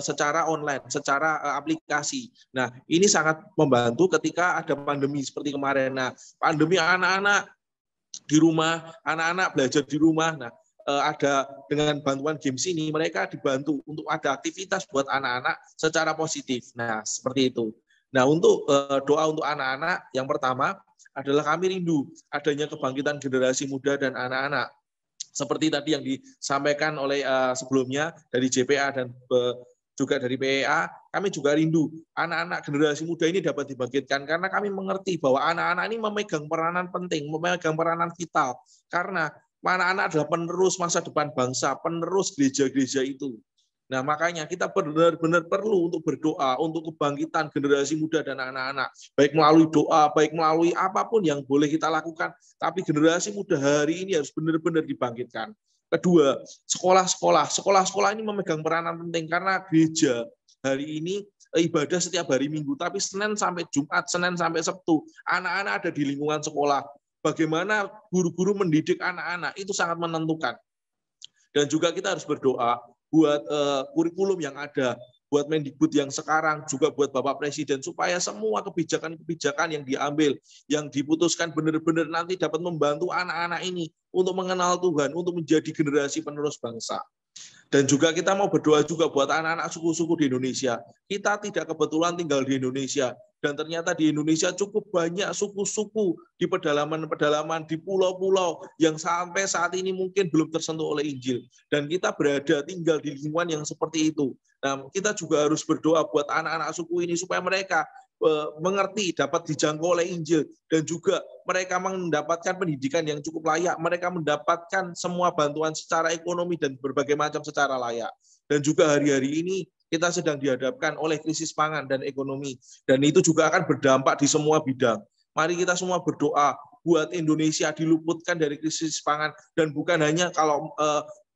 secara online, secara aplikasi. Nah, ini sangat membantu ketika ada pandemi seperti kemarin. Nah, pandemi anak-anak di rumah, anak-anak belajar di rumah. Nah, ada dengan bantuan games ini, mereka dibantu untuk ada aktivitas buat anak-anak secara positif. Nah, seperti itu. Nah, untuk doa untuk anak-anak, yang pertama adalah kami rindu adanya kebangkitan generasi muda dan anak-anak. Seperti tadi yang disampaikan oleh sebelumnya dari JPA dan juga dari PEA, kami juga rindu anak-anak generasi muda ini dapat dibangkitkan, karena kami mengerti bahwa anak-anak ini memegang peranan penting, memegang peranan vital, karena anak-anak adalah penerus masa depan bangsa, penerus gereja-gereja itu. Nah, makanya kita benar-benar perlu untuk berdoa untuk kebangkitan generasi muda dan anak-anak, baik melalui doa, baik melalui apapun yang boleh kita lakukan, tapi generasi muda hari ini harus benar-benar dibangkitkan. Kedua, sekolah-sekolah ini memegang peranan penting, karena gereja hari ini ibadah setiap hari Minggu, tapi Senin sampai Jumat, Senin sampai Sabtu, anak-anak ada di lingkungan sekolah. Bagaimana guru-guru mendidik anak-anak itu sangat menentukan. Dan juga kita harus berdoa buat kurikulum yang ada, buat Mendikbud yang sekarang, juga buat Bapak Presiden, supaya semua kebijakan-kebijakan yang diambil, yang diputuskan benar-benar nanti dapat membantu anak-anak ini untuk mengenal Tuhan, untuk menjadi generasi penerus bangsa. Dan juga kita mau berdoa juga buat anak-anak suku-suku di Indonesia. Kita tidak kebetulan tinggal di Indonesia, dan ternyata di Indonesia cukup banyak suku-suku di pedalaman-pedalaman, di pulau-pulau yang sampai saat ini mungkin belum tersentuh oleh Injil. Dan kita berada tinggal di lingkungan yang seperti itu. Nah, kita juga harus berdoa buat anak-anak suku ini supaya mereka mengerti, dapat dijangkau oleh Injil, dan juga mereka mendapatkan pendidikan yang cukup layak, mereka mendapatkan semua bantuan secara ekonomi dan berbagai macam secara layak. Dan juga hari-hari ini kita sedang dihadapkan oleh krisis pangan dan ekonomi, dan itu juga akan berdampak di semua bidang. Mari kita semua berdoa buat Indonesia diluputkan dari krisis pangan, dan bukan hanya kalau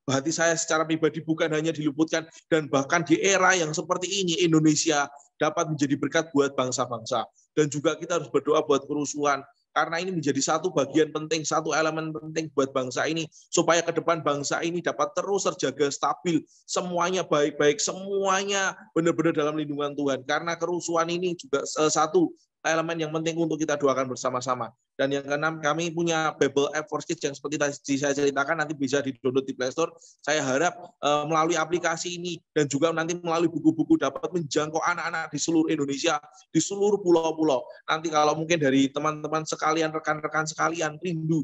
hati saya secara pribadi bukan hanya diluputkan, dan bahkan di era yang seperti ini Indonesia dapat menjadi berkat buat bangsa-bangsa. Dan juga kita harus berdoa buat kerusuhan, karena ini menjadi satu bagian penting, satu elemen penting buat bangsa ini, supaya ke depan bangsa ini dapat terus terjaga stabil, semuanya baik-baik, semuanya benar-benar dalam lindungan Tuhan. Karena kerusuhan ini juga satu elemen yang penting untuk kita doakan bersama-sama. Dan yang keenam, kami punya Bible app for Kids yang seperti tadi saya ceritakan, nanti bisa di-download di Play Store. Saya harap melalui aplikasi ini dan juga nanti melalui buku-buku dapat menjangkau anak-anak di seluruh Indonesia, di seluruh pulau-pulau. Nanti kalau mungkin dari teman-teman sekalian, rekan-rekan sekalian rindu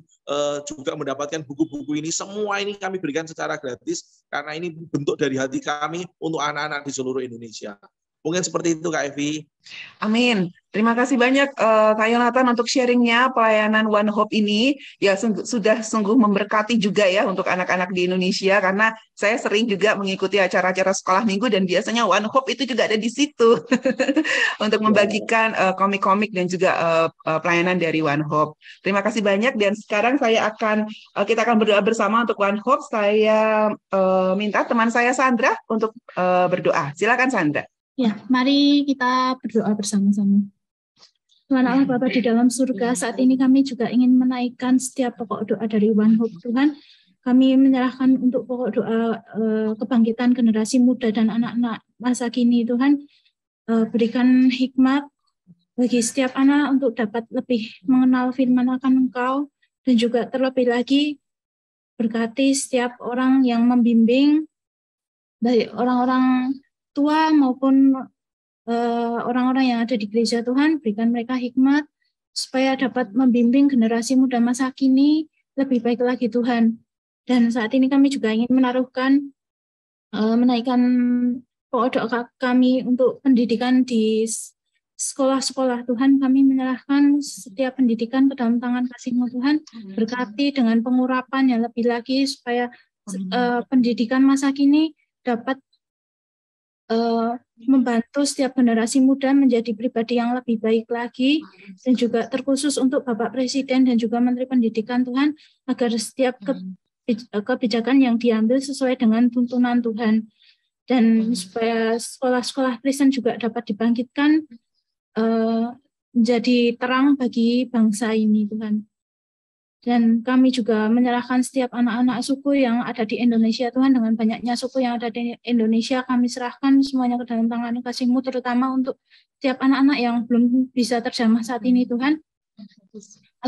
juga mendapatkan buku-buku ini, semua ini kami berikan secara gratis karena ini bentuk dari hati kami untuk anak-anak di seluruh Indonesia. Mungkin seperti itu Kak Evi. Amin. Terima kasih banyak Kak Yonatan untuk sharingnya pelayanan One Hope ini. Ya sudah sungguh memberkati juga ya untuk anak-anak di Indonesia, karena saya sering juga mengikuti acara-acara sekolah minggu dan biasanya One Hope itu juga ada di situ untuk membagikan komik-komik dan juga pelayanan dari One Hope. Terima kasih banyak, dan sekarang kita akan berdoa bersama untuk One Hope. Saya minta teman saya Sandra untuk berdoa. Silakan Sandra. Ya, mari kita berdoa bersama-sama. Tuhan Allah Bapa di dalam surga, saat ini kami juga ingin menaikkan setiap pokok doa dari One Hope. Tuhan, kami menyerahkan untuk pokok doa kebangkitan generasi muda dan anak-anak masa kini. Tuhan, berikan hikmat bagi setiap anak untuk dapat lebih mengenal firman akan Engkau, dan juga terlebih lagi berkati setiap orang yang membimbing, baik orang-orang tua maupun orang-orang yang ada di gereja. Tuhan, berikan mereka hikmat supaya dapat membimbing generasi muda masa kini lebih baik lagi Tuhan. Dan saat ini kami juga ingin menaikkan pokok doa kami untuk pendidikan di sekolah-sekolah. Tuhan, kami menyerahkan setiap pendidikan ke dalam tangan kasih-Mu Tuhan, berkati dengan pengurapan yang lebih lagi supaya pendidikan masa kini dapat membantu setiap generasi muda menjadi pribadi yang lebih baik lagi, dan juga terkhusus untuk Bapak Presiden dan juga Menteri Pendidikan Tuhan, agar setiap kebijakan yang diambil sesuai dengan tuntunan Tuhan, dan supaya sekolah-sekolah Kristen juga dapat dibangkitkan menjadi terang bagi bangsa ini Tuhan. Dan kami juga menyerahkan setiap anak-anak suku yang ada di Indonesia Tuhan, dengan banyaknya suku yang ada di Indonesia, kami serahkan semuanya ke dalam tangan kasih-Mu, terutama untuk setiap anak-anak yang belum bisa terjamah saat ini Tuhan.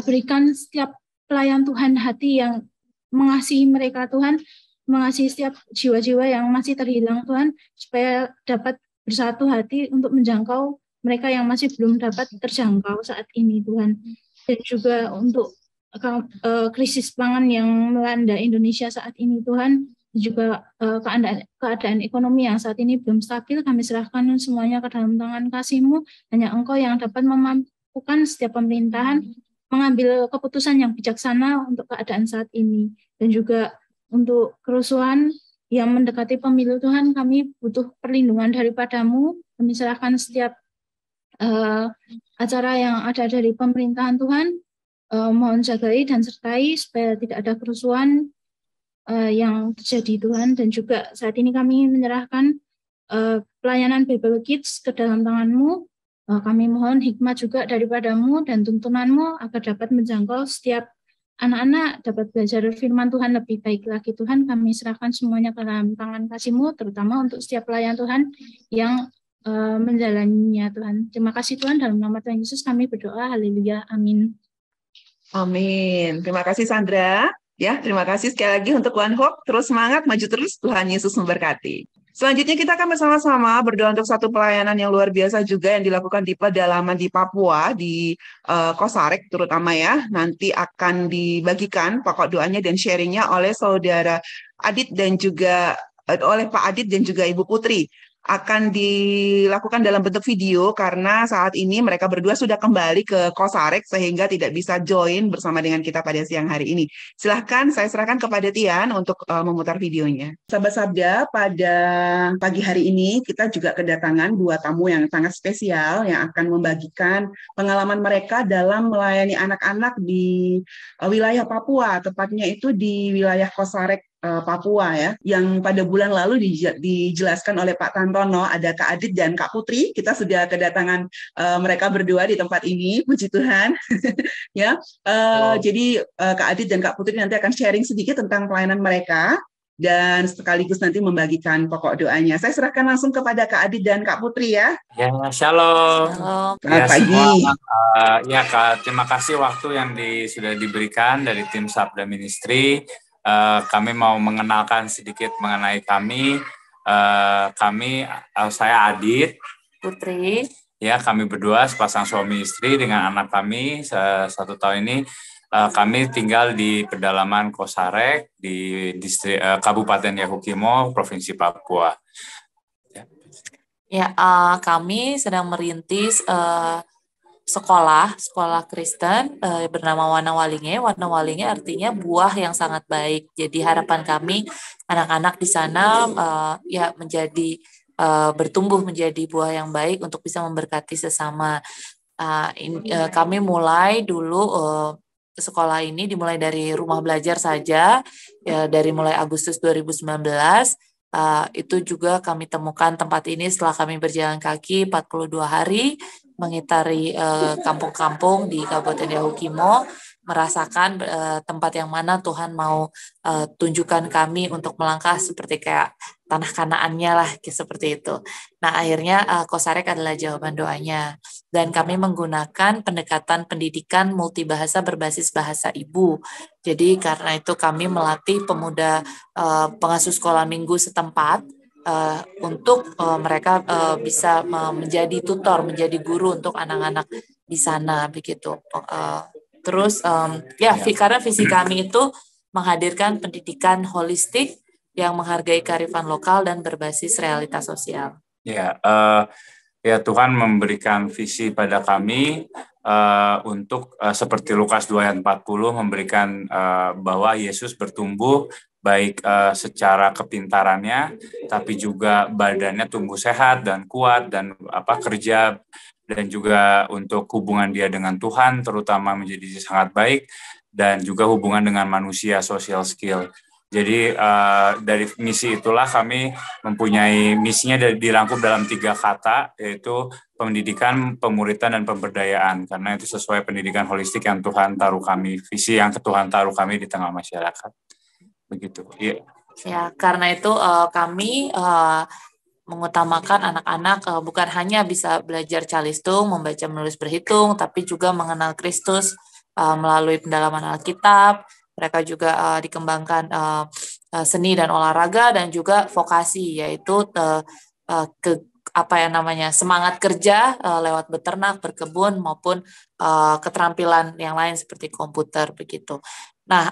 Berikan setiap pelayan Tuhan hati yang mengasihi mereka Tuhan, mengasihi setiap jiwa-jiwa yang masih terhilang Tuhan, supaya dapat bersatu hati untuk menjangkau mereka yang masih belum dapat terjangkau saat ini Tuhan. Dan juga untuk krisis pangan yang melanda Indonesia saat ini Tuhan, juga keadaan ekonomi yang saat ini belum stabil, kami serahkan semuanya ke dalam tangan kasih-Mu. Hanya Engkau yang dapat memampukan setiap pemerintahan mengambil keputusan yang bijaksana untuk keadaan saat ini. Dan juga untuk kerusuhan yang mendekati pemilu Tuhan, kami butuh perlindungan daripada-Mu. Kami serahkan setiap acara yang ada dari pemerintahan Tuhan, mohon jagai dan sertai supaya tidak ada kerusuhan yang terjadi Tuhan. Dan juga saat ini kami menyerahkan pelayanan Bible Kids ke dalam tangan-Mu. Kami mohon hikmat juga daripada-Mu dan tuntunan-Mu agar dapat menjangkau setiap anak-anak dapat belajar firman Tuhan lebih baik lagi Tuhan. Kami serahkan semuanya ke dalam tangan kasih-Mu, terutama untuk setiap pelayan Tuhan yang menjalaninya Tuhan. Terima kasih Tuhan, dalam nama Tuhan Yesus kami berdoa. Haleluya. Amin. Amin. Terima kasih Sandra. Ya, terima kasih sekali lagi untuk One Hope. Terus semangat, maju terus. Tuhan Yesus memberkati. Selanjutnya kita akan bersama-sama berdoa untuk satu pelayanan yang luar biasa juga yang dilakukan di pedalaman di Papua, di Kosarek terutama ya. Nanti akan dibagikan pokok doanya dan sharingnya oleh saudara Adit dan juga oleh Pak Adit dan juga Ibu Putri. Akan dilakukan dalam bentuk video karena saat ini mereka berdua sudah kembali ke Kosarek sehingga tidak bisa join bersama dengan kita pada siang hari ini. Silahkan saya serahkan kepada Tian untuk memutar videonya. Sahabat Sabda, pada pagi hari ini kita juga kedatangan dua tamu yang sangat spesial yang akan membagikan pengalaman mereka dalam melayani anak-anak di wilayah Papua, tepatnya itu di wilayah Kosarek Papua ya, yang pada bulan lalu dijelaskan oleh Pak Tantono, ada Kak Adit dan Kak Putri. Kita sudah kedatangan mereka berdua di tempat ini, puji Tuhan. Ya, jadi Kak Adit dan Kak Putri nanti akan sharing sedikit tentang pelayanan mereka dan sekaligus nanti membagikan pokok doanya. Saya serahkan langsung kepada Kak Adit dan Kak Putri ya. Ya, shalom. Selamat pagi. Ya, Kak, terima kasih waktu yang sudah diberikan dari tim Sabda Ministry. Kami mau mengenalkan sedikit mengenai kami. Saya Adit, Putri. Ya, kami berdua sepasang suami istri dengan anak kami 1 tahun ini. Kami tinggal di pedalaman Kosarek di distrik Kabupaten Yahukimo, Provinsi Papua. Ya, kami sedang merintis sekolah Kristen bernama Wana Walinge. Wana Walinge artinya buah yang sangat baik. Jadi harapan kami anak-anak di sana ya menjadi bertumbuh menjadi buah yang baik untuk bisa memberkati sesama. Kami mulai dulu sekolah ini dimulai dari rumah belajar saja, ya, dari mulai Agustus 2019. Itu juga kami temukan tempat ini setelah kami berjalan kaki 42 hari mengitari kampung-kampung di Kabupaten Yahukimo, merasakan tempat yang mana Tuhan mau tunjukkan kami untuk melangkah seperti kayak tanah Kanaannya lah, seperti itu. Nah, akhirnya Kosarek adalah jawaban doanya. Dan kami menggunakan pendekatan pendidikan multibahasa berbasis bahasa ibu. Jadi karena itu kami melatih pemuda pengasuh sekolah minggu setempat untuk mereka bisa menjadi tutor, menjadi guru untuk anak-anak di sana, begitu. Terus karena visi kami itu menghadirkan pendidikan holistik yang menghargai kearifan lokal dan berbasis realitas sosial. Ya, Tuhan memberikan visi pada kami untuk seperti Lukas 2 ayat 40 memberikan bahwa Yesus bertumbuh baik secara kepintarannya, tapi juga badannya tumbuh sehat dan kuat dan kerja, dan juga untuk hubungan dia dengan Tuhan terutama menjadi sangat baik, dan juga hubungan dengan manusia, social skill. Jadi dari misi itulah kami mempunyai misinya dirangkum dalam 3 kata, yaitu pendidikan, pemuritan, dan pemberdayaan. Karena itu sesuai pendidikan holistik yang Tuhan taruh kami, visi yang Tuhan taruh kami di tengah masyarakat. Begitu. Iya. Ya, karena itu kami mengutamakan anak-anak bukan hanya bisa belajar calistung, membaca, menulis, berhitung, tapi juga mengenal Kristus melalui pendalaman Alkitab. Mereka juga dikembangkan seni dan olahraga, dan juga vokasi, yaitu semangat kerja lewat beternak, berkebun, maupun keterampilan yang lain seperti komputer, begitu. Nah,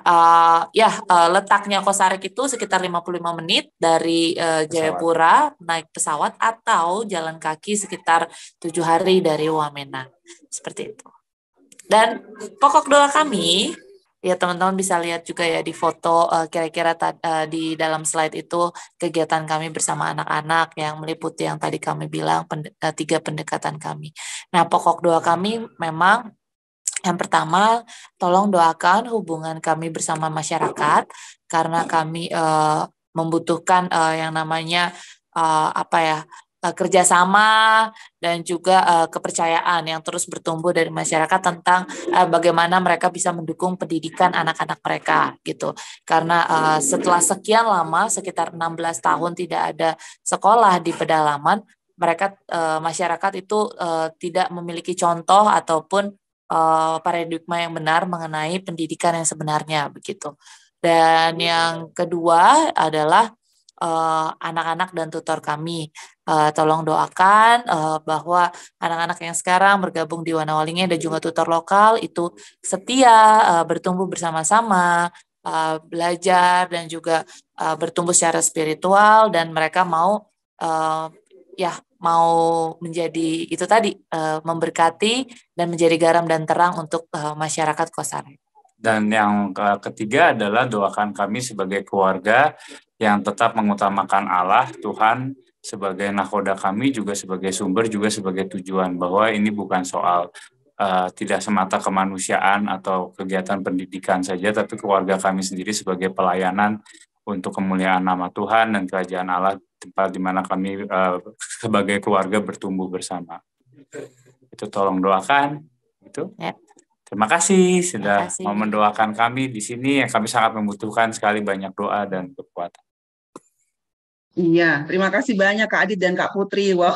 letaknya Kosarek itu sekitar 55 menit dari Jayapura naik pesawat, atau jalan kaki sekitar 7 hari dari Wamena, seperti itu. Dan pokok doa kami, ya teman-teman bisa lihat juga ya di foto, kira-kira di dalam slide itu kegiatan kami bersama anak-anak yang meliputi yang tadi kami bilang 3 pendekatan kami. Nah, pokok doa kami memang yang pertama, tolong doakan hubungan kami bersama masyarakat, karena kami membutuhkan yang namanya kerjasama dan juga kepercayaan yang terus bertumbuh dari masyarakat tentang bagaimana mereka bisa mendukung pendidikan anak-anak mereka, gitu. Karena setelah sekian lama, sekitar 16 tahun tidak ada sekolah di pedalaman, mereka masyarakat itu tidak memiliki contoh ataupun paradigma yang benar mengenai pendidikan yang sebenarnya, begitu. Dan yang kedua adalah anak-anak dan tutor kami. Tolong doakan bahwa anak-anak yang sekarang bergabung di Wana Walinge dan juga tutor lokal itu setia, bertumbuh bersama-sama, belajar dan juga bertumbuh secara spiritual, dan mereka mau menjadi itu tadi, memberkati dan menjadi garam dan terang untuk masyarakat Kosarek. Dan yang ketiga adalah doakan kami sebagai keluarga yang tetap mengutamakan Allah, Tuhan sebagai nakoda kami, juga sebagai sumber, juga sebagai tujuan, bahwa ini bukan soal tidak semata kemanusiaan atau kegiatan pendidikan saja, tapi keluarga kami sendiri sebagai pelayanan untuk kemuliaan nama Tuhan dan kerajaan Allah, tempat di mana kami sebagai keluarga bertumbuh bersama. Itu tolong doakan. Itu. Ya. Terima kasih sudah mau mendoakan kami di sini, yang kami sangat membutuhkan sekali banyak doa dan kekuatan. Iya, terima kasih banyak Kak Adit dan Kak Putri. Wow,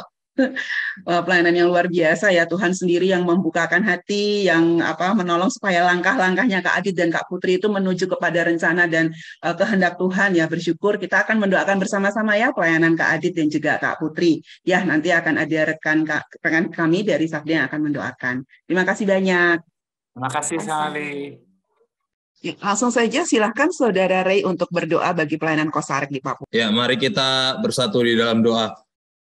pelayanan yang luar biasa ya. Tuhan sendiri yang membukakan hati, yang menolong supaya langkah-langkahnya Kak Adit dan Kak Putri itu menuju kepada rencana dan kehendak Tuhan ya. Bersyukur kita akan mendoakan bersama-sama ya pelayanan Kak Adit dan juga Kak Putri. Ya, nanti akan ada rekan kami dari Sakda yang akan mendoakan. Terima kasih banyak. Terima kasih sekali. Ya, langsung saja silahkan Saudara Ray untuk berdoa bagi pelayanan Kosarek di Papua. Ya, mari kita bersatu di dalam doa.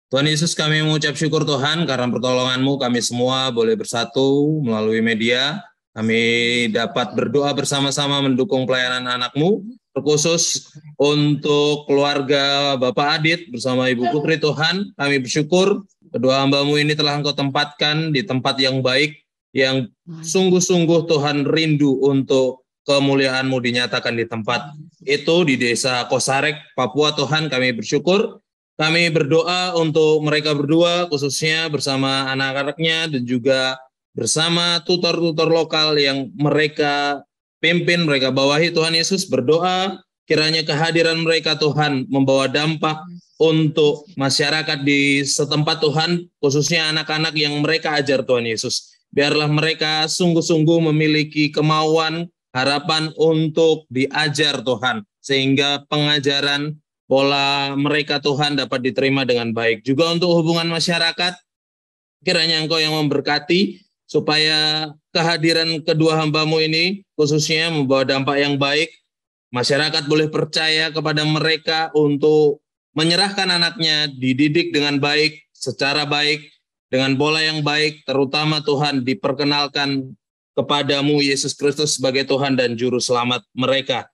Tuhan Yesus, kami mengucap syukur Tuhan karena pertolongan-Mu kami semua boleh bersatu melalui media. Kami dapat berdoa bersama-sama mendukung pelayanan anak-Mu, terkhusus untuk keluarga Bapak Adit bersama Ibu Putri. Tuhan, kami bersyukur kedua hamba-Mu ini telah Engkau tempatkan di tempat yang baik, yang sungguh-sungguh Tuhan rindu untuk kemuliaan-Mu dinyatakan di tempat itu, di desa Kosarek, Papua. Tuhan, kami bersyukur. Kami berdoa untuk mereka berdua, khususnya bersama anak-anaknya dan juga bersama tutor-tutor lokal yang mereka pimpin, mereka bawahi. Tuhan Yesus, berdoa kiranya kehadiran mereka Tuhan membawa dampak untuk masyarakat di setempat Tuhan, khususnya anak-anak yang mereka ajar Tuhan Yesus. Biarlah mereka sungguh-sungguh memiliki kemauan, harapan untuk diajar Tuhan, sehingga pengajaran pola mereka Tuhan dapat diterima dengan baik. Juga untuk hubungan masyarakat, kiranya Engkau yang memberkati, supaya kehadiran kedua hamba-Mu ini khususnya membawa dampak yang baik. Masyarakat boleh percaya kepada mereka untuk menyerahkan anaknya, dididik dengan baik, secara baik, dengan pola yang baik, terutama Tuhan diperkenalkan kepadamu Yesus Kristus sebagai Tuhan dan Juru Selamat mereka.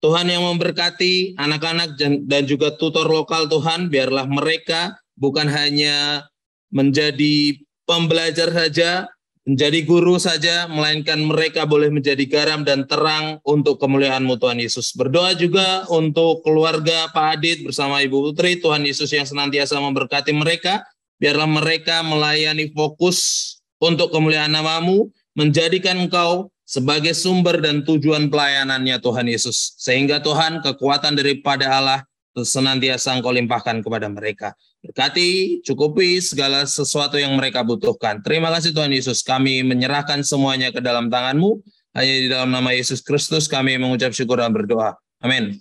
Tuhan yang memberkati anak-anak dan juga tutor lokal Tuhan, biarlah mereka bukan hanya menjadi pembelajar saja, menjadi guru saja, melainkan mereka boleh menjadi garam dan terang untuk kemuliaan-Mu Tuhan Yesus. Berdoa juga untuk keluarga Pak Adit bersama Ibu Putri, Tuhan Yesus yang senantiasa memberkati mereka, biarlah mereka melayani fokus untuk kemuliaan nama-Mu, menjadikan Engkau sebagai sumber dan tujuan pelayanannya Tuhan Yesus. Sehingga Tuhan, kekuatan daripada Allah senantiasa Engkau limpahkan kepada mereka. Berkati, cukupi segala sesuatu yang mereka butuhkan. Terima kasih Tuhan Yesus, kami menyerahkan semuanya ke dalam tangan-Mu. Hanya di dalam nama Yesus Kristus kami mengucap syukur dan berdoa. Amin.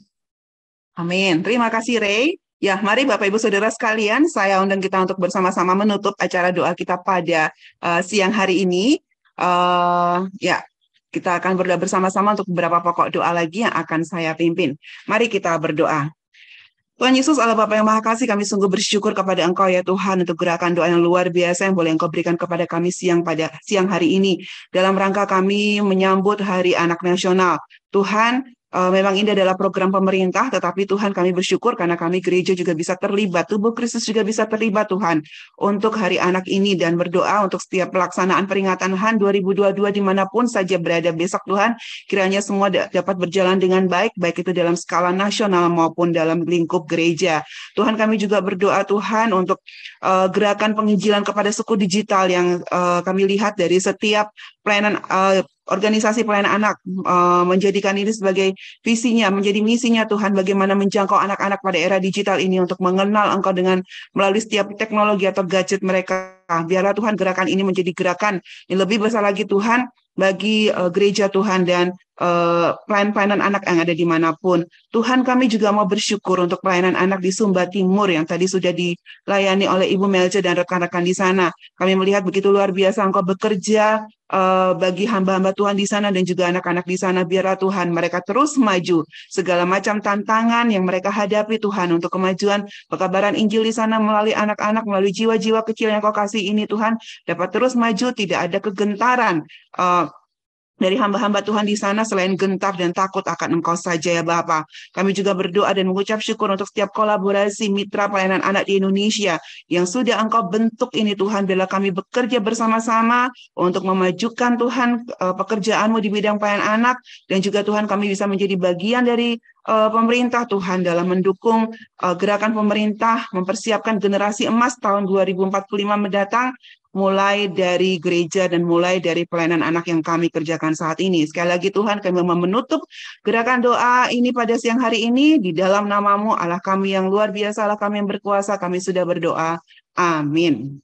Amin. Terima kasih Ray. Ya, mari Bapak Ibu Saudara sekalian, saya undang kita untuk bersama-sama menutup acara doa kita pada siang hari ini. Ya, kita akan berdoa bersama-sama untuk beberapa pokok doa lagi yang akan saya pimpin. Mari kita berdoa. Tuhan Yesus, Allah Bapa yang Maha Kasih, kami sungguh bersyukur kepada Engkau ya Tuhan untuk gerakan doa yang luar biasa yang boleh Engkau berikan kepada kami pada siang hari ini. Dalam rangka kami menyambut Hari Anak Nasional. Tuhan, memang ini adalah program pemerintah, tetapi Tuhan kami bersyukur karena kami gereja juga bisa terlibat, tubuh Kristus juga bisa terlibat Tuhan untuk Hari Anak ini, dan berdoa untuk setiap pelaksanaan peringatan HAN 2022 dimanapun saja berada besok Tuhan, kiranya semua dapat berjalan dengan baik, baik itu dalam skala nasional maupun dalam lingkup gereja. Tuhan kami juga berdoa Tuhan untuk gerakan penginjilan kepada suku digital yang kami lihat dari setiap pelayanan organisasi pelayanan anak, menjadikan ini sebagai visinya, menjadi misinya Tuhan, bagaimana menjangkau anak-anak pada era digital ini untuk mengenal Engkau dengan melalui setiap teknologi atau gadget mereka. Biarlah Tuhan gerakan ini menjadi gerakan yang lebih besar lagi Tuhan bagi gereja Tuhan dan pelayanan anak yang ada dimanapun. Tuhan, kami juga mau bersyukur untuk pelayanan anak di Sumba Timur yang tadi sudah dilayani oleh Ibu Melja dan rekan-rekan di sana. Kami melihat begitu luar biasa Engkau bekerja bagi hamba-hamba Tuhan di sana dan juga anak-anak di sana. Biarlah Tuhan mereka terus maju segala macam tantangan yang mereka hadapi Tuhan untuk kemajuan pekabaran Injil di sana melalui anak-anak, melalui jiwa-jiwa kecil yang Kau kasih ini Tuhan, dapat terus maju, tidak ada kegentaran dari hamba-hamba Tuhan di sana selain gentar dan takut akan Engkau saja ya Bapa. Kami juga berdoa dan mengucap syukur untuk setiap kolaborasi mitra pelayanan anak di Indonesia yang sudah Engkau bentuk ini Tuhan. Biarlah kami bekerja bersama-sama untuk memajukan Tuhan pekerjaan-Mu di bidang pelayanan anak, dan juga Tuhan kami bisa menjadi bagian dari pemerintah Tuhan dalam mendukung gerakan pemerintah mempersiapkan generasi emas tahun 2045 mendatang, mulai dari gereja dan mulai dari pelayanan anak yang kami kerjakan saat ini. Sekali lagi Tuhan, kami menutup gerakan doa ini pada siang hari ini di dalam nama-Mu, Allah kami yang luar biasa, Allah kami yang berkuasa, kami sudah berdoa. Amin.